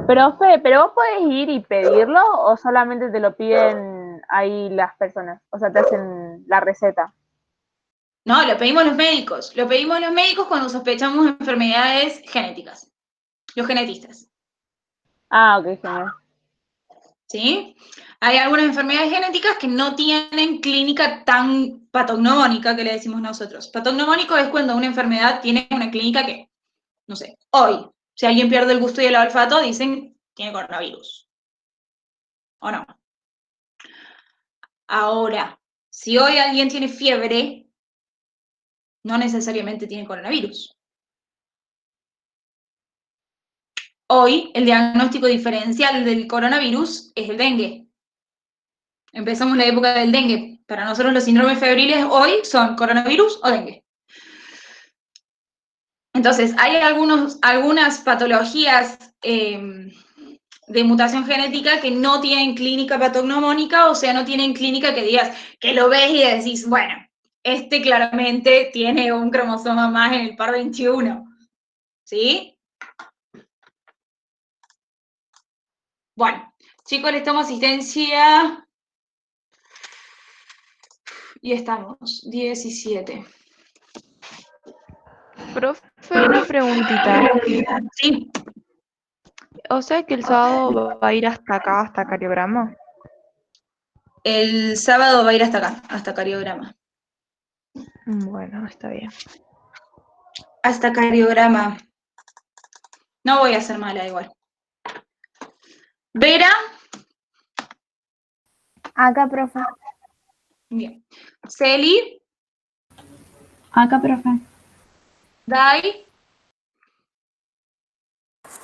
Profe, ¿pero vos podés ir y pedirlo o solamente te lo piden ahí las personas? O sea, te hacen la receta. No, lo pedimos los médicos. Lo pedimos los médicos cuando sospechamos enfermedades genéticas. Los genetistas. Ah, ok, genial. ¿Sí? Hay algunas enfermedades genéticas que no tienen clínica tan patognómica que le decimos nosotros. Patognómico es cuando una enfermedad tiene una clínica que, no sé, hoy, si alguien pierde el gusto y el olfato, dicen tiene coronavirus. ¿O no? Ahora, si hoy alguien tiene fiebre, no necesariamente tiene coronavirus. Hoy, el diagnóstico diferencial del coronavirus es el dengue. Empezamos la época del dengue. Para nosotros los síndromes febriles hoy son coronavirus o dengue. Entonces, hay algunas patologías de mutación genética que no tienen clínica patognomónica, o sea, no tienen clínica que digas, que lo ves y decís, bueno, este claramente tiene un cromosoma más en el par 21. ¿Sí? Bueno, chicos, les tomo asistencia. Y estamos, 17. Profe, una preguntita. Sí. O sea que el sábado va a ir hasta acá, hasta Cariograma. El sábado va a ir hasta acá, hasta cariograma. Bueno, está bien. Hasta cariograma. No voy a ser mala igual. Vera. Acá, profe. Bien. Celi. Acá, profe. Dai.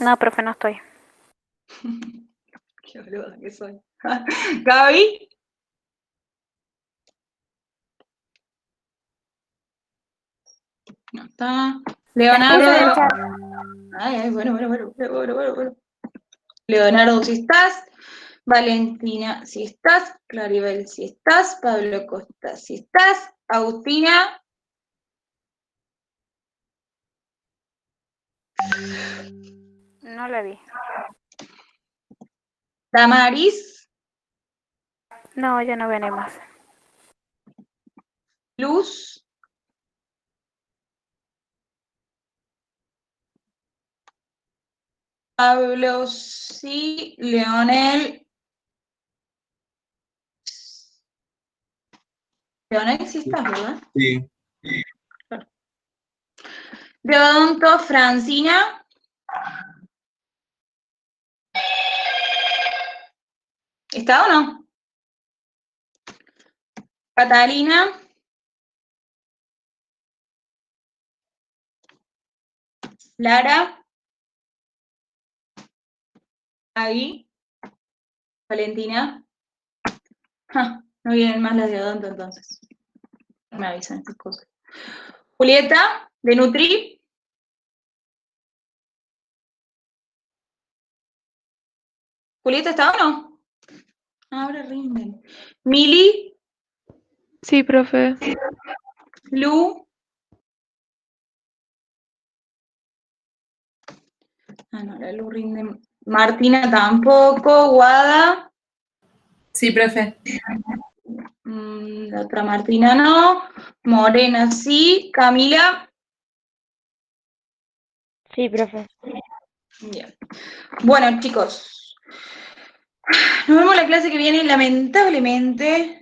No, profe, no estoy. Qué boluda que soy. Gaby. No está. La puse en el Leonardo. chat. Ay, bueno. Leonardo, si estás. Valentina, si estás. Claribel, si estás. Pablo Costa, si estás. Agustina. No la vi. Damaris. No, ya no venimos. Luz. Pablo, sí. Leonel. Leonel, sí estás, ¿verdad? Sí. Deodonto, Francina. ¿Está o no? Catalina. Lara. Ahí. Valentina. No vienen más las de Odonto entonces. Me avisan estas cosas. Julieta, de Nutri. ¿Julieta está o no? Ahora rinden. Mili, Sí, profe. Lu. No, la Lu rinde. Martina tampoco. Guada. Sí, profe. La otra Martina no. Morena sí. Camila. Sí, profe. Bien. Bueno, chicos. Nos vemos la clase que viene, lamentablemente.